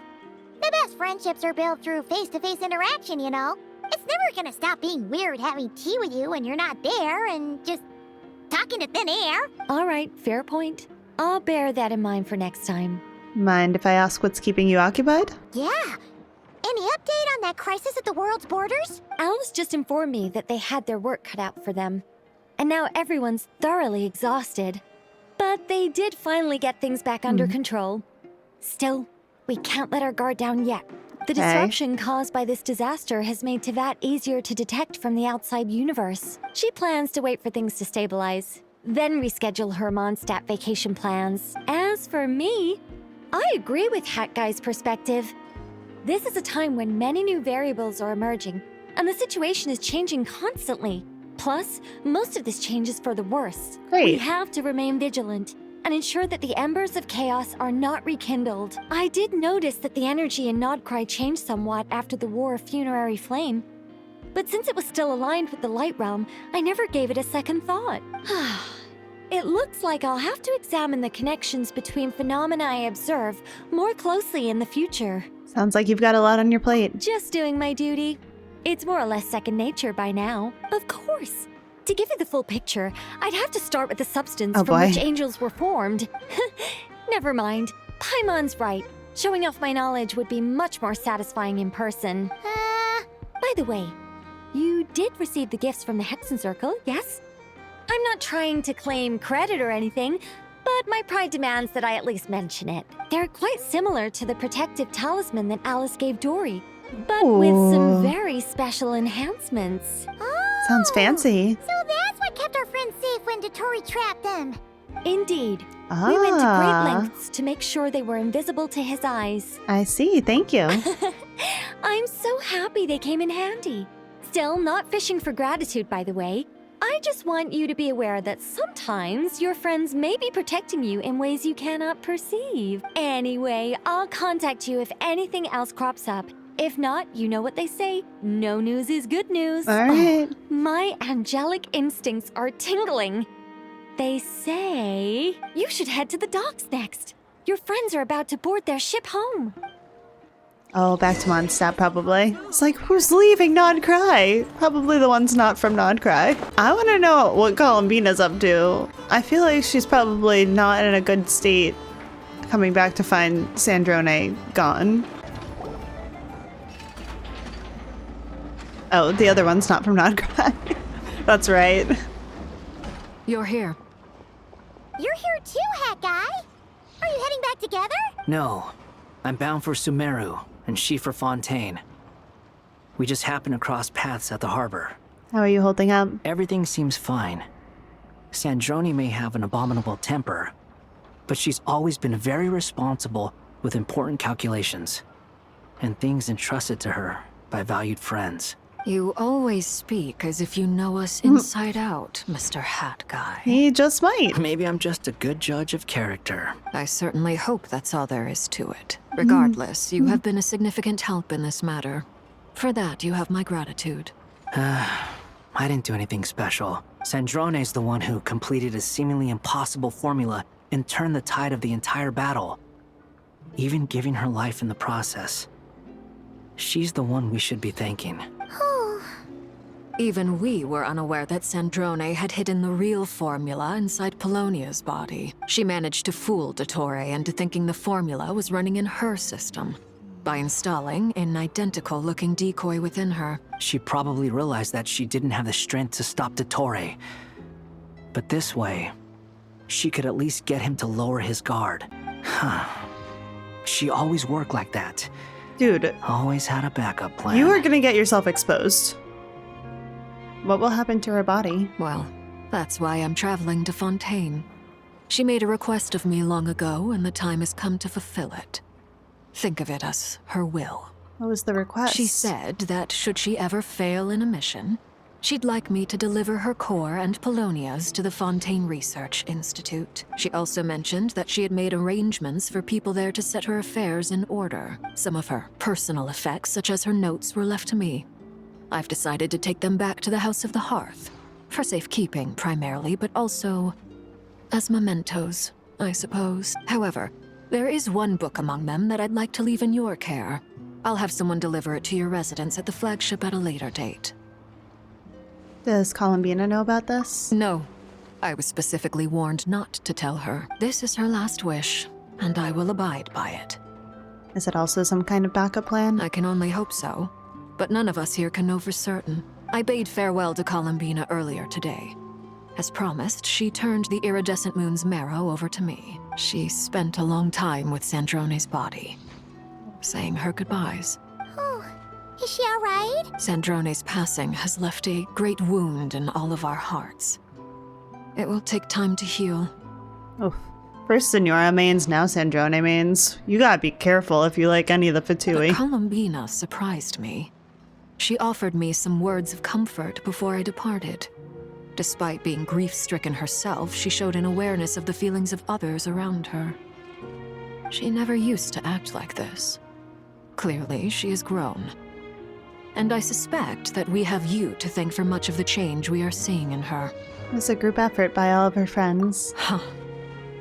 S5: the best friendships are built through face-to-face interaction, you know? It's never gonna stop being weird having tea with you when you're not there and just talking to thin air.
S22: All right, fair point. I'll bear that in mind for next time.
S1: Mind if I ask what's keeping you occupied?
S5: Yeah. Any update on that crisis at the world's borders?
S22: Alice just informed me that they had their work cut out for them. And now everyone's thoroughly exhausted. But they did finally get things back under control. Still, we can't let our guard down yet. The disruption caused by this disaster has made Tevat easier to detect from the outside universe. She plans to wait for things to stabilize, then reschedule her Mondstadt vacation plans. As for me, I agree with Hat Guy's perspective. This is a time when many new variables are emerging, and the situation is changing constantly. Plus, most of this change is for the worse.
S1: Great.
S22: We have to remain vigilant and ensure that the embers of chaos are not rekindled. I did notice that the energy in Nodcry changed somewhat after the War of Funerary Flame. But since it was still aligned with the Light Realm, I never gave it a second thought. It looks like I'll have to examine the connections between phenomena I observe more closely in the future.
S1: Sounds like you've got a lot on your plate.
S22: Just doing my duty. It's more or less second nature by now. Of course. To give you the full picture, I'd have to start with the substance from which angels were formed. Never mind. Paimon's right. Showing off my knowledge would be much more satisfying in person. By the way, you did receive the gifts from the Hexen Circle, yes? I'm not trying to claim credit or anything, but my pride demands that I at least mention it. They're quite similar to the protective talisman that Alice gave Dory, but with some very special enhancements.
S1: Sounds fancy.
S5: So that's what kept our friends safe when Dottore trapped them.
S22: Indeed. We went to great lengths to make sure they were invisible to his eyes.
S1: I see, thank you.
S22: I'm so happy they came in handy. Still, not fishing for gratitude, by the way. I just want you to be aware that sometimes your friends may be protecting you in ways you cannot perceive. Anyway, I'll contact you if anything else crops up. If not, you know what they say, no news is good news.
S1: All right.
S22: Oh, my angelic instincts are tingling. They say you should head to the docks next. Your friends are about to board their ship home.
S1: Oh, back to Mondstadt, probably. It's like, who's leaving Nodcry? Probably the ones not from Nodcry. I want to know what Columbina's up to. I feel like she's probably not in a good state coming back to find Sandrone gone. Oh, the other one's not from Nodcry. That's right.
S21: You're here.
S5: You're here too, Hat Guy. Are you heading back together?
S18: No. I'm bound for Sumeru, and she for Fontaine. We just happened to cross paths at the harbor.
S1: How are you holding up?
S18: Everything seems fine. Sandrone may have an abominable temper, but she's always been very responsible with important calculations, and things entrusted to her by valued friends.
S21: You always speak as if you know us inside out, Mr. Hat Guy.
S1: He just might.
S18: Maybe I'm just a good judge of character.
S21: I certainly hope that's all there is to it. Regardless, you have been a significant help in this matter. For that, you have my gratitude.
S18: I didn't do anything special. Sandrone's the one who completed a seemingly impossible formula and turned the tide of the entire battle, even giving her life in the process. She's the one we should be thanking.
S21: Even we were unaware that Sandrone had hidden the real formula inside Polonia's body. She managed to fool Dottore into thinking the formula was running in her system by installing an identical-looking decoy within her.
S18: She probably realized that she didn't have the strength to stop Dottore. But this way, she could at least get him to lower his guard. She always worked like that.
S1: Dude.
S18: Always had a backup plan.
S1: You are gonna get yourself exposed. what will happen to her body?
S21: Well, that's why I'm traveling to Fontaine. She made a request of me long ago, and the time has come to fulfill it. Think of it as her will.
S1: What was the request?
S21: She said that should she ever fail in a mission, she'd like me to deliver her core and Polonia's to the Fontaine Research Institute. She also mentioned that she had made arrangements for people there to set her affairs in order. Some of her personal effects, such as her notes, were left to me. I've decided to take them back to the House of the Hearth. For safekeeping, primarily, but also as mementos, I suppose. However, there is one book among them that I'd like to leave in your care. I'll have someone deliver it to your residence at the flagship at a later date.
S1: Does Columbina know about this?
S21: No. I was specifically warned not to tell her. This is her last wish, and I will abide by it.
S1: Is it also some kind of backup plan?
S21: I can only hope so. But none of us here can know for certain. I bade farewell to Columbina earlier today. As promised, she turned the iridescent moon's marrow over to me. She spent a long time with Sandrone's body, saying her goodbyes.
S5: Oh, is she alright?
S21: Sandrone's passing has left a great wound in all of our hearts. It will take time to heal.
S1: Oh, first Senora mains, now Sandrone mains. You gotta be careful if you like any of the Fatui.
S21: But Columbina surprised me. She offered me some words of comfort before I departed. Despite being grief-stricken herself, she showed an awareness of the feelings of others around her. She never used to act like this. Clearly, she has grown. And I suspect that we have you to thank for much of the change we are seeing in her.
S1: It was a group effort by all of her friends.
S21: Huh.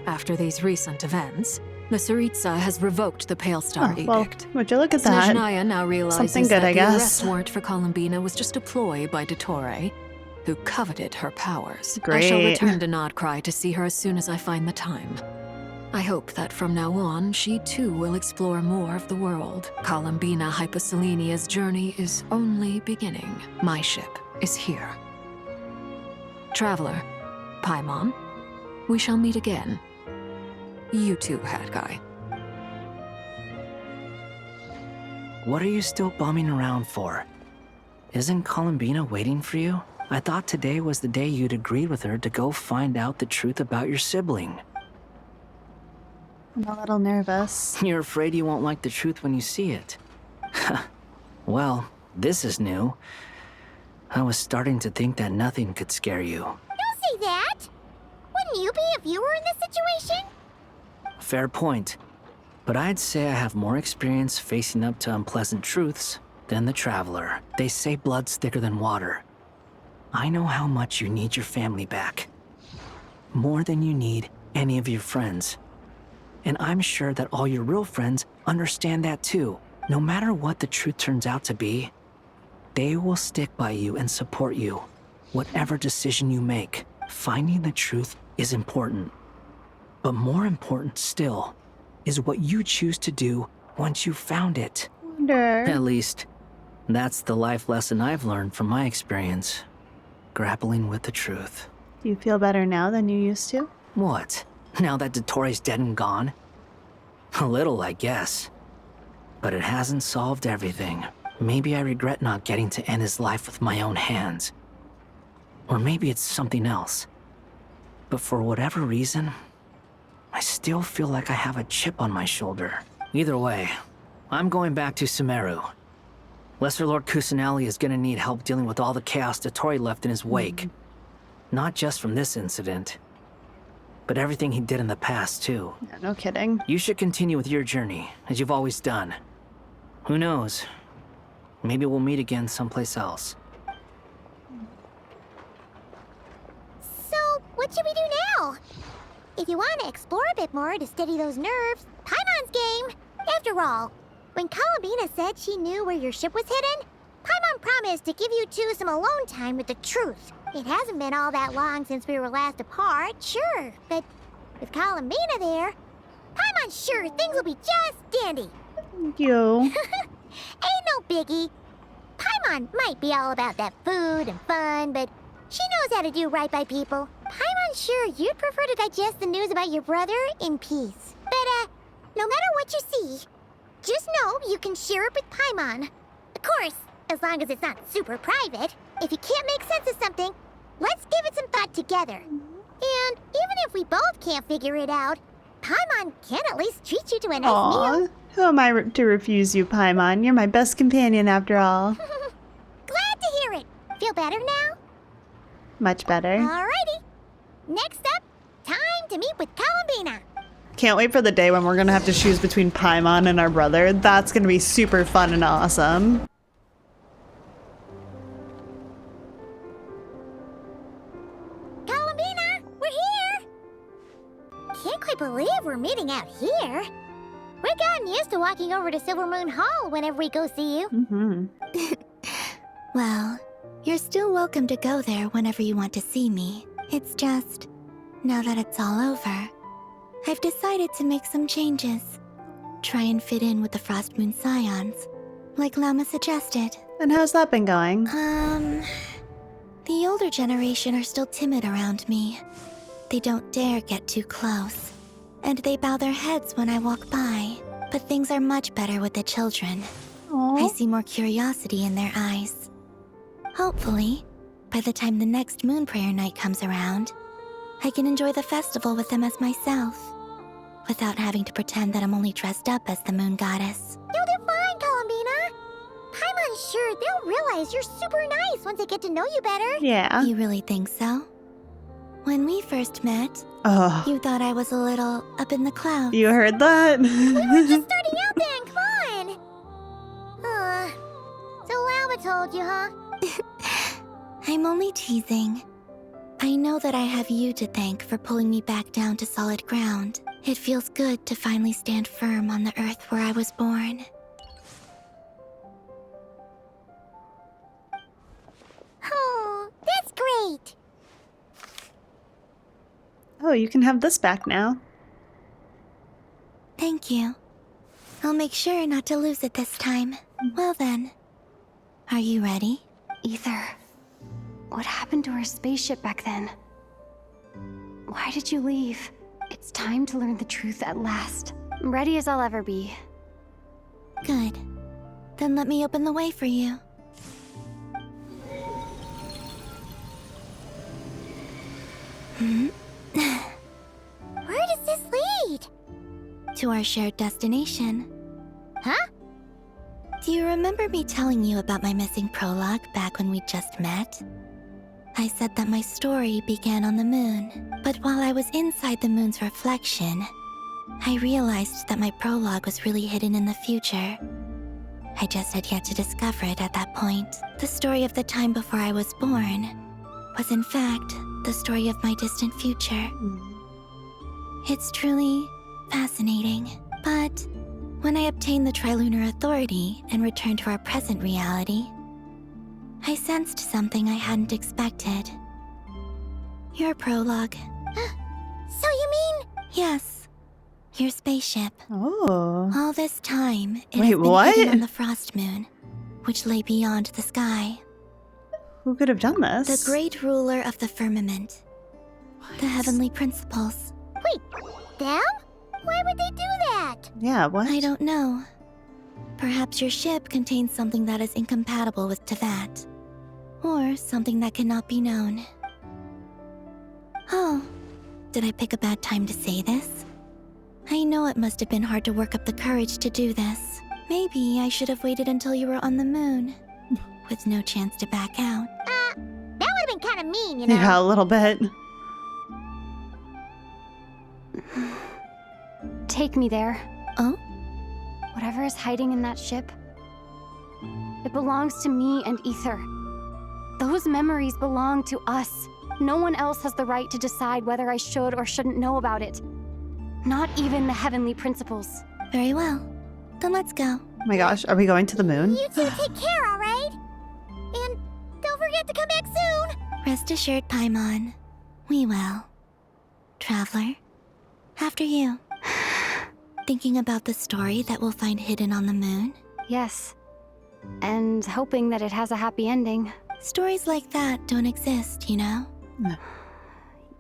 S21: After these recent events, the Tsaritsa has revoked the Pale Star Edict.
S1: Well, would you look at that?
S21: Snezhnaya now realizes
S1: Something good,
S21: that
S1: I
S21: the
S1: guess.
S21: arrest warrant for Columbina was just a ploy by Dottore, who coveted her powers.
S1: Great.
S21: I shall return to Nodcry to see her as soon as I find the time. I hope that from now on, she too will explore more of the world. Columbina Hyposelenia's journey is only beginning. My ship is here. Traveler, Paimon, we shall meet again. You too, Hat Guy.
S18: What are you still bumming around for? Isn't Columbina waiting for you? I thought today was the day you'd agreed with her to go find out the truth about your sibling.
S1: I'm a little nervous.
S18: You're afraid you won't like the truth when you see it. Well, this is new. I was starting to think that nothing could scare you.
S5: Don't say that! Wouldn't you be if you were in this situation?
S18: Fair point. But I'd say I have more experience facing up to unpleasant truths than the Traveler. They say blood's thicker than water. I know how much you need your family back. More than you need any of your friends. And I'm sure that all your real friends understand that too. No matter what the truth turns out to be, they will stick by you and support you, whatever decision you make. Finding the truth is important. But more important still is what you choose to do once you've found it.
S1: Wonder.
S18: At least, that's the life lesson I've learned from my experience. Grappling with the truth.
S1: Do you feel better now than you used to?
S18: What? Now that Dottore's dead and gone? A little, I guess. But it hasn't solved everything. Maybe I regret not getting to end his life with my own hands. Or maybe it's something else. But for whatever reason, I still feel like I have a chip on my shoulder. Either way, I'm going back to Sumeru. Lesser Lord Kusanali is gonna need help dealing with all the chaos Dottore left in his wake. Not just from this incident, but everything he did in the past, too.
S1: Yeah, no kidding.
S18: You should continue with your journey, as you've always done. Who knows? Maybe we'll meet again someplace else.
S5: So, what should we do now? If you want to explore a bit more to steady those nerves, Paimon's game. After all, when Columbina said she knew where your ship was hidden, Paimon promised to give you two some alone time with the truth. It hasn't been all that long since we were last apart, sure, but with Columbina there, Paimon's sure things will be just dandy.
S1: Thank you.
S5: Ain't no biggie. Paimon might be all about that food and fun, but she knows how to do right by people. Paimon's sure you'd prefer to digest the news about your brother in peace. But, no matter what you see, just know you can share it with Paimon. Of course, As long as it's not super private. If you can't make sense of something, let's give it some thought together. And even if we both can't figure it out, Paimon can at least treat you to a nice meal.
S1: Who am I to refuse you, Paimon? You're my best companion after all.
S5: Glad to hear it. Feel better now?
S1: Much better.
S5: Alrighty. Next up, time to meet with Columbina.
S1: Can't wait for the day when we're gonna have to choose between Paimon and our brother. That's gonna be super fun and awesome.
S5: Columbina, we're here! Can't quite believe we're meeting out here. We've gotten used to walking over to Silver Moon Hall whenever we go see you.
S10: Well, you're still welcome to go there whenever you want to see me. It's just, now that it's all over, I've decided to make some changes. Try and fit in with the Frost Moon Scions, like Llama suggested.
S1: And how's that been going?
S10: The older generation are still timid around me. They don't dare get too close, and they bow their heads when I walk by. But things are much better with the children. I see more curiosity in their eyes. Hopefully, by the time the next Moon Prayer night comes around, I can enjoy the festival with them as myself, without having to pretend that I'm only dressed up as the Moon Goddess.
S5: You'll do fine, Columbina. Paimon's sure they'll realize you're super nice once they get to know you better.
S1: Yeah.
S10: You really think so? When we first met, you thought I was a little up in the clouds.
S1: You heard that?
S5: We were just starting out then, come on! So Llama told you, huh?
S10: I'm only teasing. I know that I have you to thank for pulling me back down to solid ground. It feels good to finally stand firm on the earth where I was born.
S5: Oh, that's great!
S1: Oh, you can have this back now.
S10: Thank you. I'll make sure not to lose it this time. Well then, are you ready?
S4: Ether, what happened to our spaceship back then? Why did you leave? It's time to learn the truth at last. I'm ready as I'll ever be.
S10: Good. Then let me open the way for you.
S5: Where does this lead?
S10: To our shared destination.
S5: Huh?
S10: Do you remember me telling you about my missing prologue back when we just met? I said that my story began on the moon, but while I was inside the moon's reflection, I realized that my prologue was really hidden in the future. I just had yet to discover it at that point. The story of the time before I was born was in fact the story of my distant future. It's truly fascinating, but when I obtained the Trilunar Authority and returned to our present reality, I sensed something I hadn't expected. Your prologue.
S5: So you mean...
S10: Yes. Your spaceship.
S1: Oh.
S10: All this time, it
S1: Wait,
S10: has been
S1: what?
S10: hidden on the Frost Moon, which lay beyond the sky.
S1: Who could have done this?
S10: The great ruler of the firmament. The heavenly principles.
S5: Wait, them? Why would they do that?
S1: Yeah, what?
S10: I don't know. Perhaps your ship contains something that is incompatible with Tevat. Or something that cannot be known. Oh, did I pick a bad time to say this? I know it must have been hard to work up the courage to do this. Maybe I should have waited until you were on the moon, with no chance to back out.
S5: That would have been kind of mean, you know?
S1: Yeah, a little bit.
S4: Take me there.
S10: Oh?
S4: Whatever is hiding in that ship, it belongs to me and Ether. Those memories belong to us. No one else has the right to decide whether I should or shouldn't know about it. Not even the heavenly principles.
S10: Very well. Then let's go.
S1: Oh my gosh, are we going to the moon?
S5: You two take care, alright? And don't forget to come back soon!
S10: Rest assured, Paimon. We will. Traveler, after you. Thinking about the story that we'll find hidden on the moon?
S4: Yes. And hoping that it has a happy ending.
S10: Stories like that don't exist, you know?
S1: No.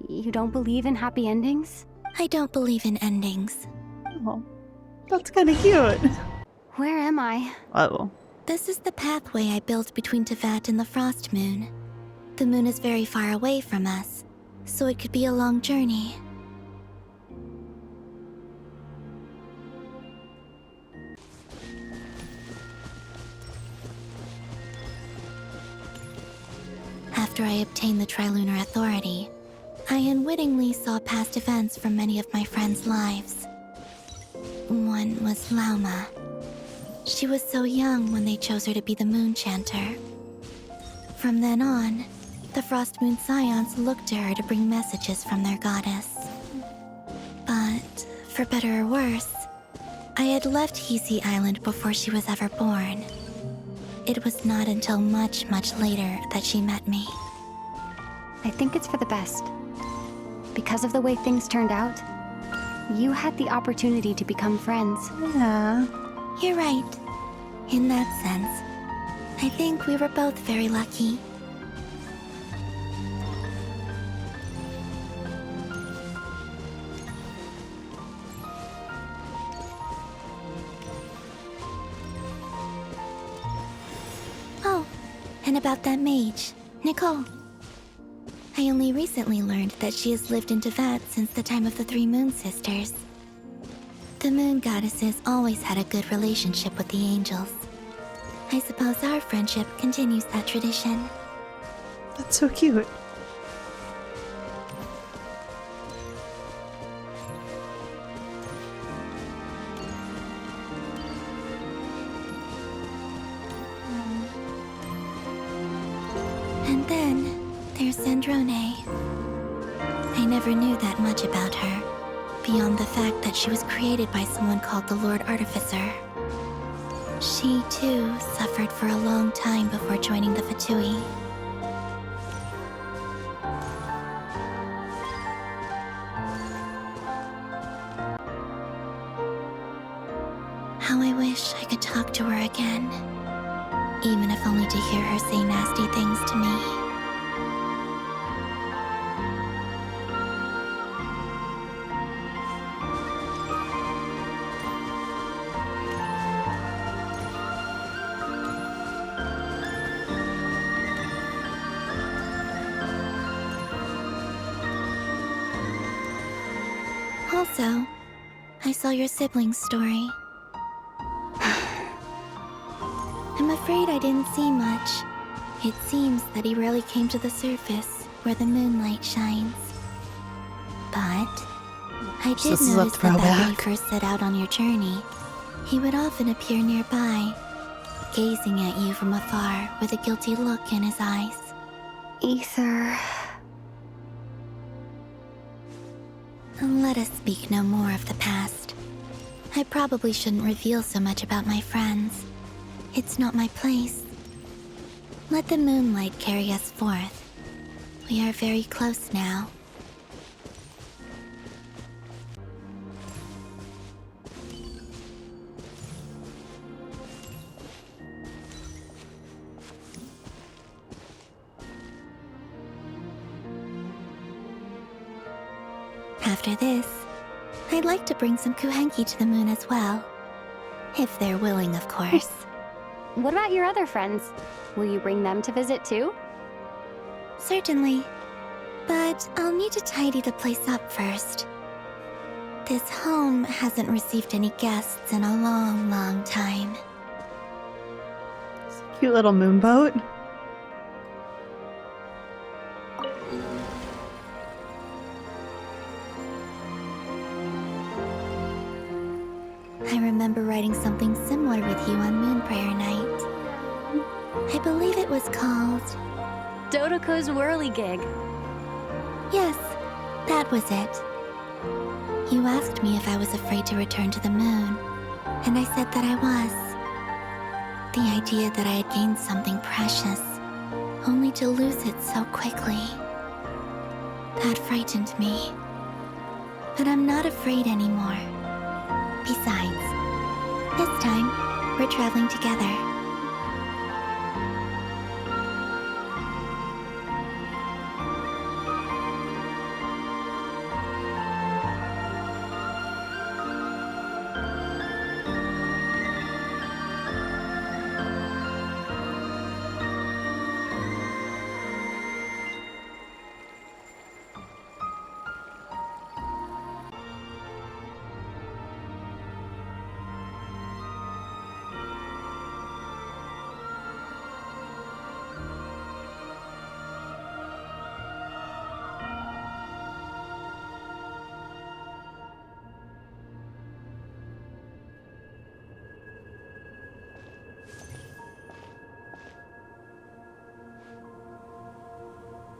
S4: You don't believe in happy endings?
S10: I don't believe in endings.
S1: Oh, that's kind of cute.
S4: Where am I?
S1: Oh.
S10: This is the pathway I built between Teyvat and the Frost Moon. The moon is very far away from us, so it could be a long journey. After I obtained the Trilunar Authority, I unwittingly saw past events from many of my friends' lives. One was Lauma. She was so young when they chose her to be the Moon Chanter. From then on, the Frost Moon Scions looked to her to bring messages from their goddess. But, for better or worse, I had left Hisi Island before she was ever born. It was not until much, much later that she met me.
S4: I think it's for the best. Because of the way things turned out, you had the opportunity to become friends.
S10: Yeah. You're right. In that sense, I think we were both very lucky. Oh, and about that mage, Nicole. I only recently learned that she has lived in Teyvat since the time of the Three Moon Sisters. The Moon Goddesses always had a good relationship with the angels. I suppose our friendship continues that tradition.
S1: That's so cute.
S10: And then there's Sandrone. I never knew that much about her, beyond the fact that she was created by someone called the Lord Artificer. She, too, suffered for a long time before joining the Fatui. How I wish I could talk to her again, even if only to hear her say nasty things to me. Also, I saw your sibling's story. I'm afraid I didn't see much. It seems that he rarely came to the surface, where the moonlight shines. But I did notice that when you first set out on your journey, he would often appear nearby, gazing at you from afar with a guilty look in his eyes.
S4: Ether...
S10: Let us speak no more of the past. I probably shouldn't reveal so much about my friends. It's not my place. Let the moonlight carry us forth. We are very close now. After this, I'd like to bring some Kuhenki to the moon as well. If they're willing, of course.
S4: What about your other friends? Will you bring them to visit too?
S10: Certainly. But I'll need to tidy the place up first. This home hasn't received any guests in a long, long time.
S1: Cute little moonboat.
S10: I remember writing something similar with you on Moon Prayer Night. I believe it was called...
S4: Dodoko's Whirligig.
S10: Yes, that was it. You asked me if I was afraid to return to the moon, and I said that I was. The idea that I had gained something precious, only to lose it so quickly. That frightened me. But I'm not afraid anymore. Besides, this time, we're traveling together.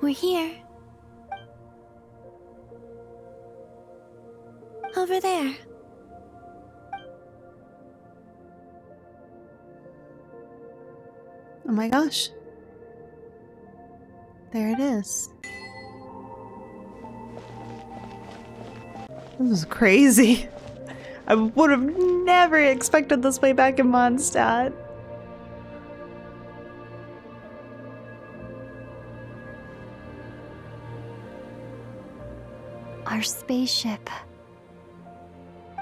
S10: We're here. Over there.
S1: Oh my gosh. There it is. This is crazy. I would have never expected this way back in Mondstadt.
S4: Our spaceship.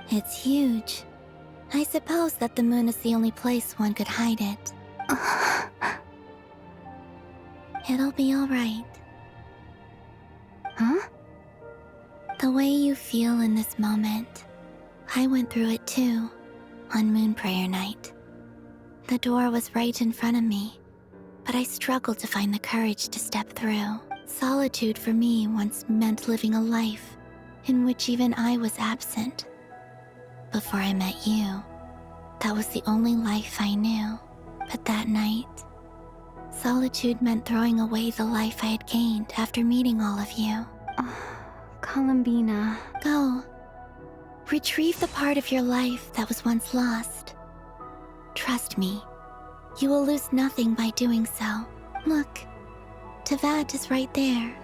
S10: It's huge. I suppose that the moon is the only place one could hide it. It'll be alright.
S4: Huh?
S10: The way you feel in this moment, I went through it too, on Moon Prayer Night. The door was right in front of me, but I struggled to find the courage to step through. Solitude for me once meant living a life in which even I was absent. Before I met you, that was the only life I knew. But that night, solitude meant throwing away the life I had gained after meeting all of you.
S4: Columbina.
S10: Go. Retrieve the part of your life that was once lost. Trust me, you will lose nothing by doing so. Look, Teyvat is right there.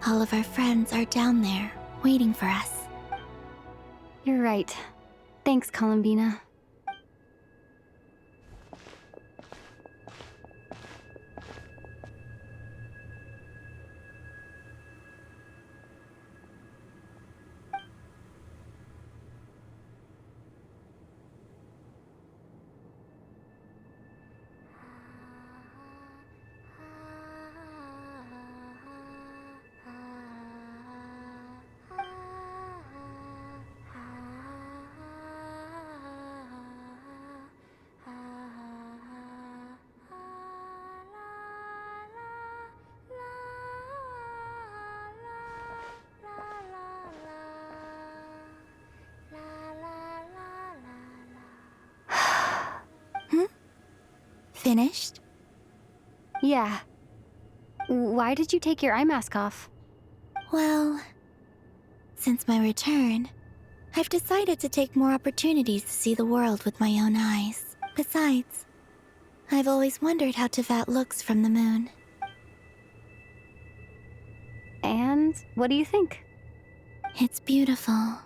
S10: All of our friends are down there, waiting for us.
S4: You're right. Thanks, Columbina.
S10: Finished?
S4: Yeah. Why did you take your eye mask off?
S10: Well, since my return, I've decided to take more opportunities to see the world with my own eyes. Besides, I've always wondered how Teyvat looks from the moon.
S4: And what do you think?
S10: It's beautiful.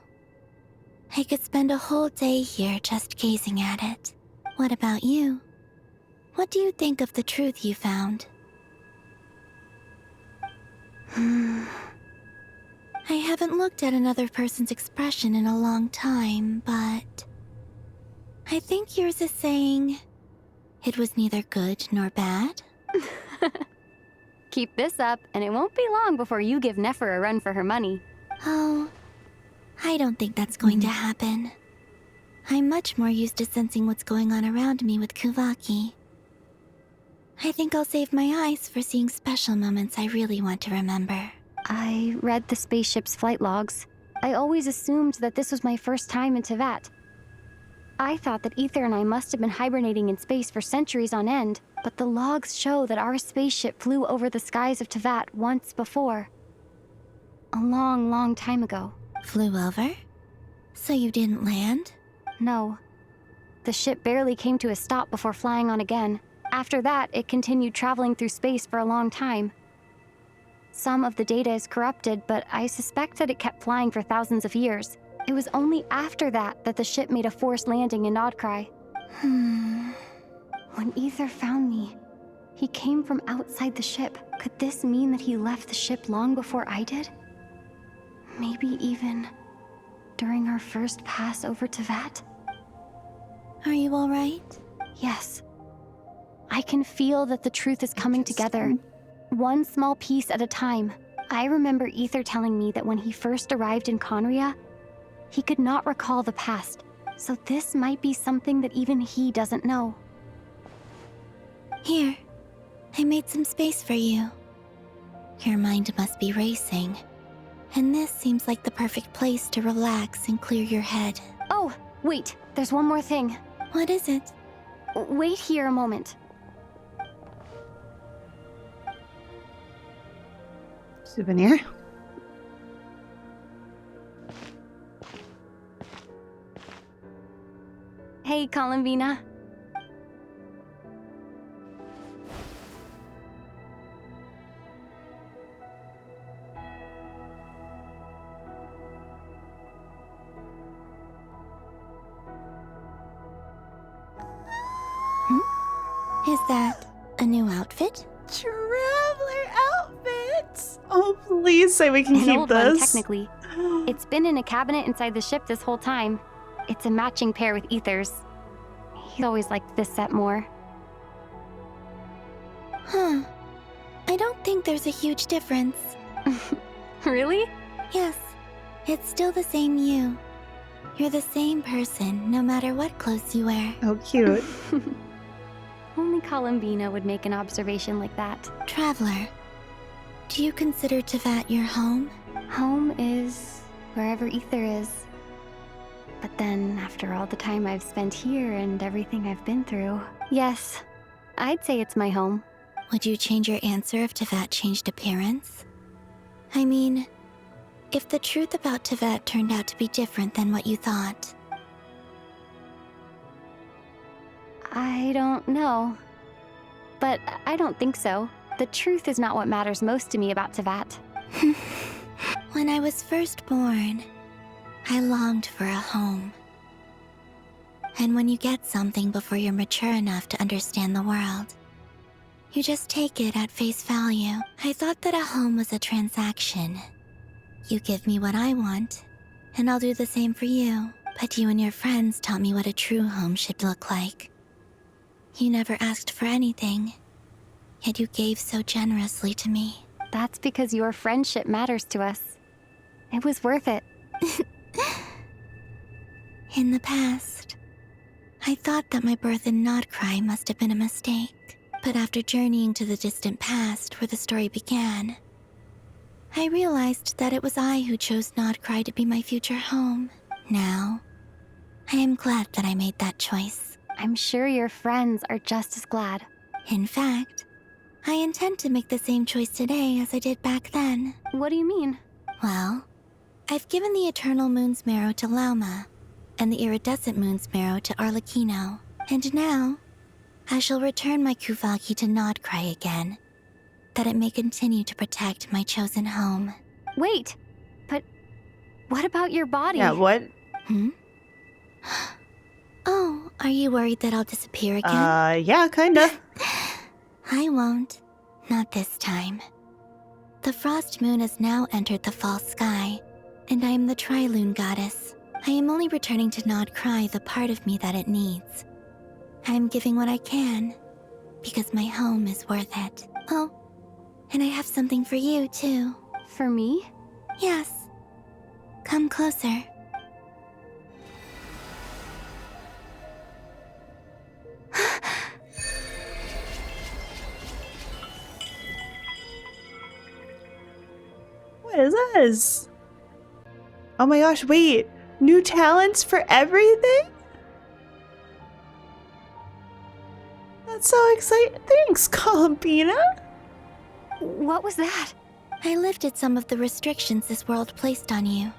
S10: I could spend a whole day here just gazing at it. What about you? What do you think of the truth you found? I haven't looked at another person's expression in a long time, but I think yours is saying it was neither good nor bad.
S4: Keep this up, and it won't be long before you give Nefer a run for her money.
S10: Oh, I don't think that's going to happen. I'm much more used to sensing what's going on around me with Kuvaki. I think I'll save my eyes for seeing special moments I really want to remember.
S4: I read the spaceship's flight logs. I always assumed that this was my first time in Teyvat. I thought that Ether and I must have been hibernating in space for centuries on end, but the logs show that our spaceship flew over the skies of Teyvat once before. A long, long time ago.
S10: Flew over? So you didn't land?
S4: No. The ship barely came to a stop before flying on again. After that, it continued traveling through space for a long time. Some of the data is corrupted, but I suspect that it kept flying for thousands of years. It was only after that that the ship made a forced landing in Nodcry. When Ether found me, he came from outside the ship. Could this mean that he left the ship long before I did? Maybe even during our first pass over Teyvat?
S10: Are you all right?
S4: Yes. I can feel that the truth is coming together, one small piece at a time. I remember Ether telling me that when he first arrived in Conria, he could not recall the past, so this might be something that even he doesn't know.
S10: Here, I made some space for you. Your mind must be racing, and this seems like the perfect place to relax and clear your head.
S4: Oh, wait, there's one more thing.
S10: What is it?
S4: Wait here a moment.
S1: Souvenir.
S4: Hey, Columbina.
S10: Is that a new outfit?
S1: Traveler outfits! Oh, please say we can
S4: An
S1: keep
S4: old
S1: this.
S4: one, technically. It's been in a cabinet inside the ship this whole time. It's a matching pair with Ether's. He always liked this set more.
S10: Huh. I don't think there's a huge difference.
S4: Really?
S10: Yes. It's still the same you. You're the same person, no matter what clothes you wear.
S1: Oh, cute.
S4: Only Columbina would make an observation like that.
S10: Traveler, do you consider Tevat your home?
S4: Home is wherever Ether is. But then, after all the time I've spent here and everything I've been through, yes, I'd say it's my home.
S10: Would you change your answer if Tevat changed appearance? I mean, if the truth about Tevat turned out to be different than what you thought.
S4: I don't know. But I don't think so. The truth is not what matters most to me about Tevat.
S10: When I was first born, I longed for a home. And when you get something before you're mature enough to understand the world, you just take it at face value. I thought that a home was a transaction. You give me what I want, and I'll do the same for you. But you and your friends taught me what a true home should look like. You never asked for anything, yet you gave so generously to me.
S4: That's because your friendship matters to us. It was worth it.
S10: In the past, I thought that my birth in Nodcry must have been a mistake. But after journeying to the distant past where the story began, I realized that it was I who chose Nodcry to be my future home. Now, I am glad that I made that choice.
S4: I'm sure your friends are just as glad.
S10: In fact, I intend to make the same choice today as I did back then.
S4: What do you mean?
S10: Well, I've given the Eternal Moon's Marrow to Lauma, and the Iridescent Moon's Marrow to Arlecchino. And now, I shall return my Kuvagi to Nodcry again, that it may continue to protect my chosen home.
S4: Wait, but what about your body?
S1: Yeah, what?
S10: Oh, are you worried that I'll disappear again?
S1: Yeah, kinda.
S10: I won't. Not this time. The Frost Moon has now entered the fall sky, and I am the Trilune Goddess. I am only returning to Nodcry the part of me that it needs. I am giving what I can, because my home is worth it. Oh, and I have something for you, too.
S4: For me?
S10: Yes. Come closer.
S1: What is this? Oh my gosh, wait. New talents for everything? That's so exciting. Thanks, Columbina.
S4: What was that?
S10: I lifted some of the restrictions this world placed on you.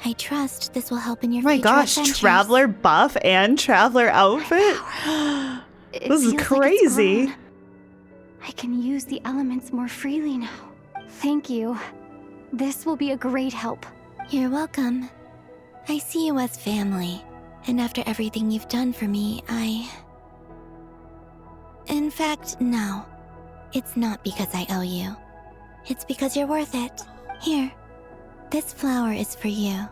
S10: I trust this will help in your future
S1: gosh,
S10: adventures.
S1: Traveler buff and Traveler outfit? This is crazy.
S4: Like I can use the elements more freely now. Thank you. This will be a great help.
S10: You're welcome. I see you as family, and after everything you've done for me, In fact, no. It's not because I owe you. It's because you're worth it. Here, this flower is for you.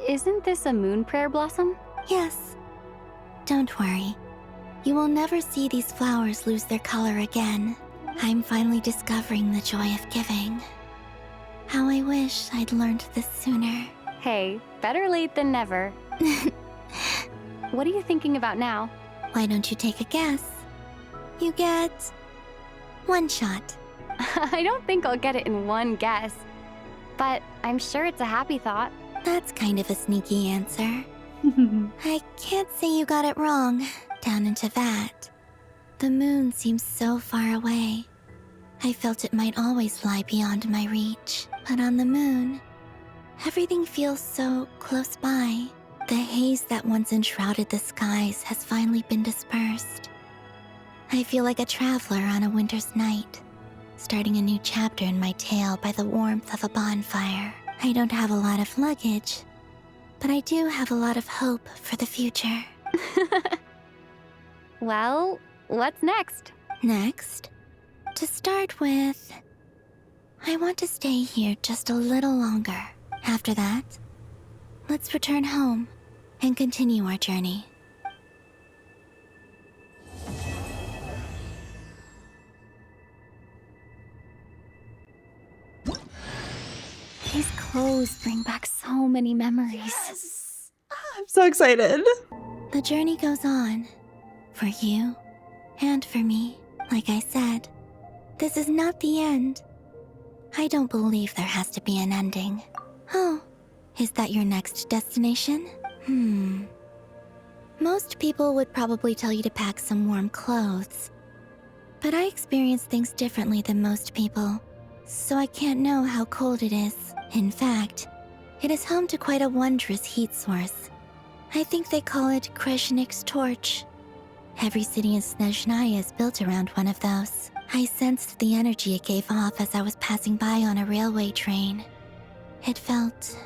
S4: Isn't this a moon prayer blossom?
S10: Yes. Don't worry. You will never see these flowers lose their color again. I'm finally discovering the joy of giving. How I wish I'd learned this sooner.
S4: Hey, better late than never. What are you thinking about now?
S10: Why don't you take a guess? You get one shot.
S4: I don't think I'll get it in one guess, but I'm sure it's a happy thought.
S10: That's kind of a sneaky answer. I can't say you got it wrong. Down into that, The moon seems so far away. I felt it might always lie beyond my reach. But on the moon, everything feels so close by. The haze that once enshrouded the skies has finally been dispersed. I feel like a traveler on a winter's night, starting a new chapter in my tale by the warmth of a bonfire. I don't have a lot of luggage, but I do have a lot of hope for the future.
S4: Well, what's next?
S10: Next, to start with, I want to stay here just a little longer. After that, let's return home and continue our journey.
S4: These clothes bring back so many memories.
S1: Yes! I'm so excited.
S10: The journey goes on, for you and for me. Like I said, this is not the end. I don't believe there has to be an ending. Oh, is that your next destination? Most people would probably tell you to pack some warm clothes. But I experience things differently than most people, so I can't know how cold it is. In fact, it is home to quite a wondrous heat source. I think they call it Kreshnik's torch. Every city in Snezhnaya is built around one of those. I sensed the energy it gave off as I was passing by on a railway train. It felt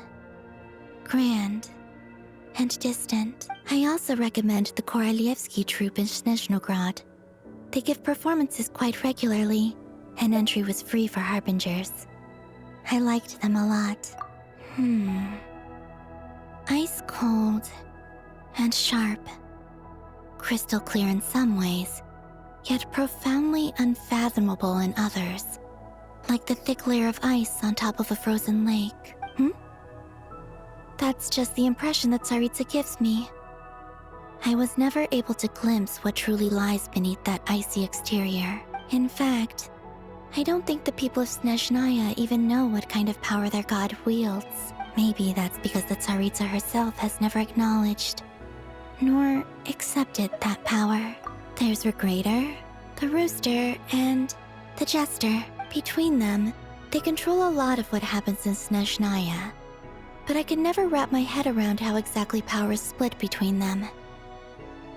S10: grand and distant. I also recommend the Korolievsky troupe in Snezhnograd. They give performances quite regularly, and entry was free for harbingers. I liked them a lot. Ice cold and sharp. Crystal clear in some ways, yet profoundly unfathomable in others. Like the thick layer of ice on top of a frozen lake. That's just the impression that Tsaritsa gives me. I was never able to glimpse what truly lies beneath that icy exterior. In fact, I don't think the people of Snezhnaya even know what kind of power their god wields. Maybe that's because the Tsaritsa herself has never acknowledged nor accepted that power. There's Regrator, the Rooster, and the Jester. Between them, they control a lot of what happens in Snezhnaya. But I could never wrap my head around how exactly power is split between them.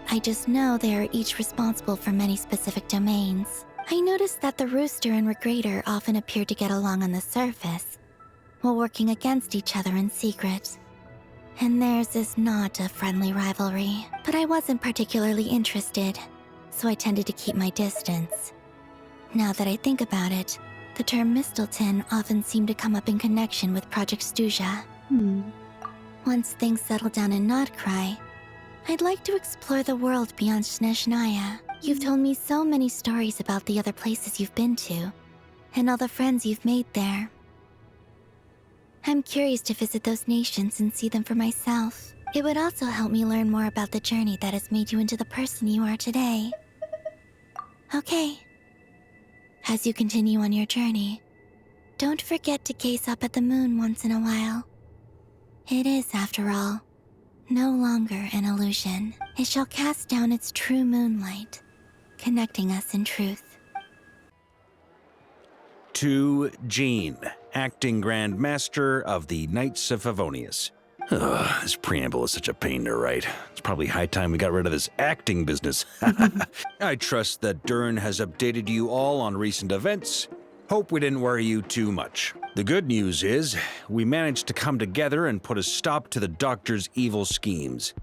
S10: I just know they are each responsible for many specific domains. I noticed that the Rooster and Regrator often appear to get along on the surface, while working against each other in secret. And theirs is not a friendly rivalry. But I wasn't particularly interested, so I tended to keep my distance. Now that I think about it, the term Mistelton often seemed to come up in connection with Project Stuja. Once things settle down in Nodcry, I'd like to explore the world beyond Snezhnaya. You've told me so many stories about the other places you've been to, and all the friends you've made there. I'm curious to visit those nations and see them for myself. It would also help me learn more about the journey that has made you into the person you are today. Okay. As you continue on your journey, don't forget to gaze up at the moon once in a while. It is, after all, no longer an illusion. It shall cast down its true moonlight, connecting us in truth.
S17: To Jean, acting Grand Master of the Knights of Favonius. This preamble is such a pain to write. It's probably high time we got rid of this acting business. I trust that Dern has updated you all on recent events. Hope we didn't worry you too much. The good news is, we managed to come together and put a stop to the Doctor's evil schemes.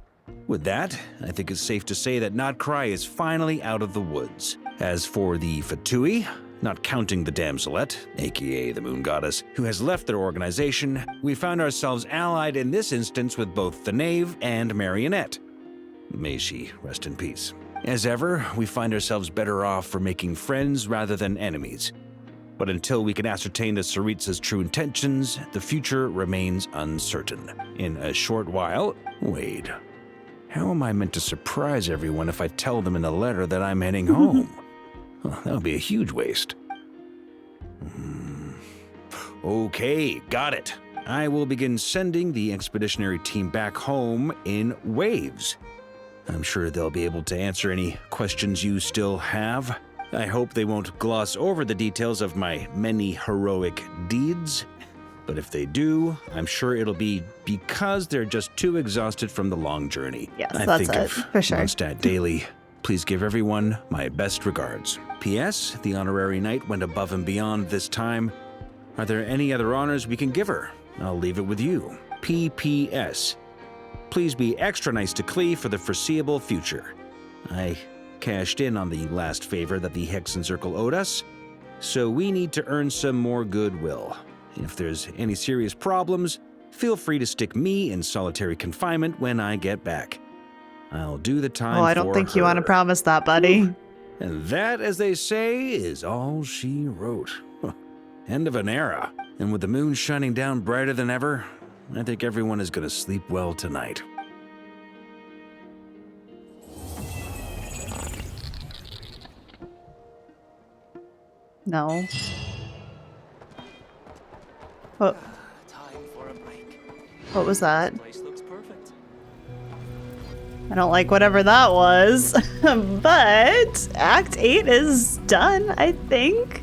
S17: With that, I think it's safe to say that Nodcry is finally out of the woods. As for the Fatui, not counting the Damselette, aka the Moon Goddess, who has left their organization, we found ourselves allied in this instance with both the Knave and Marionette. May she rest in peace. As ever, we find ourselves better off for making friends rather than enemies. But until we can ascertain the Tsaritsa's true intentions, the future remains uncertain. In a short while, wait, how am I meant to surprise everyone if I tell them in a letter that I'm heading home? Well, that would be a huge waste. Okay, got it. I will begin sending the expeditionary team back home in waves. I'm sure they'll be able to answer any questions you still have. I hope they won't gloss over the details of my many heroic deeds. But if they do, I'm sure it'll be because they're just too exhausted from the long journey.
S1: Yes,
S17: I
S1: that's
S17: think
S1: it,
S17: of
S1: for sure.
S17: Mondstadt daily. Please give everyone my best regards. P.S. The honorary knight went above and beyond this time. Are there any other honors we can give her? I'll leave it with you. P.P.S. Please be extra nice to Klee for the foreseeable future. I cashed in on the last favor that the Hexen Circle owed us, so we need to earn some more goodwill. If there's any serious problems, feel free to stick me in solitary confinement when I get back. I'll do the time for her.
S1: Oh, I don't think you want to promise that, buddy.
S17: And that, as they say, is all she wrote. End of an era. And with the moon shining down brighter than ever, I think everyone is going to sleep well tonight.
S1: No. What? What was that? I don't like whatever that was. But Act 8 is done, I think.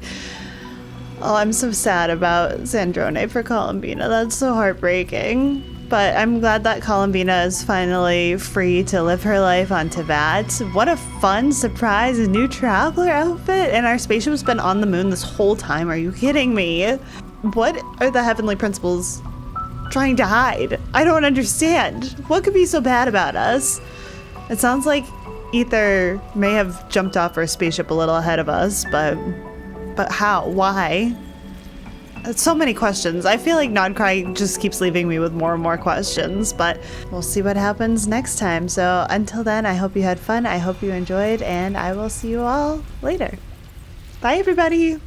S1: Oh, I'm so sad about Zandrone for Columbina. That's so heartbreaking. But I'm glad that Columbina is finally free to live her life on Teyvat. What a fun surprise, a new traveler outfit. And our spaceship's been on the moon this whole time. Are you kidding me? What are the Heavenly Principals trying to hide? I don't understand. What could be so bad about us? It sounds like Ether may have jumped off our spaceship a little ahead of us, but how? Why? So many questions. I feel like Nodcry just keeps leaving me with more and more questions, but we'll see what happens next time. So until then, I hope you had fun. I hope you enjoyed, and I will see you all later. Bye, everybody.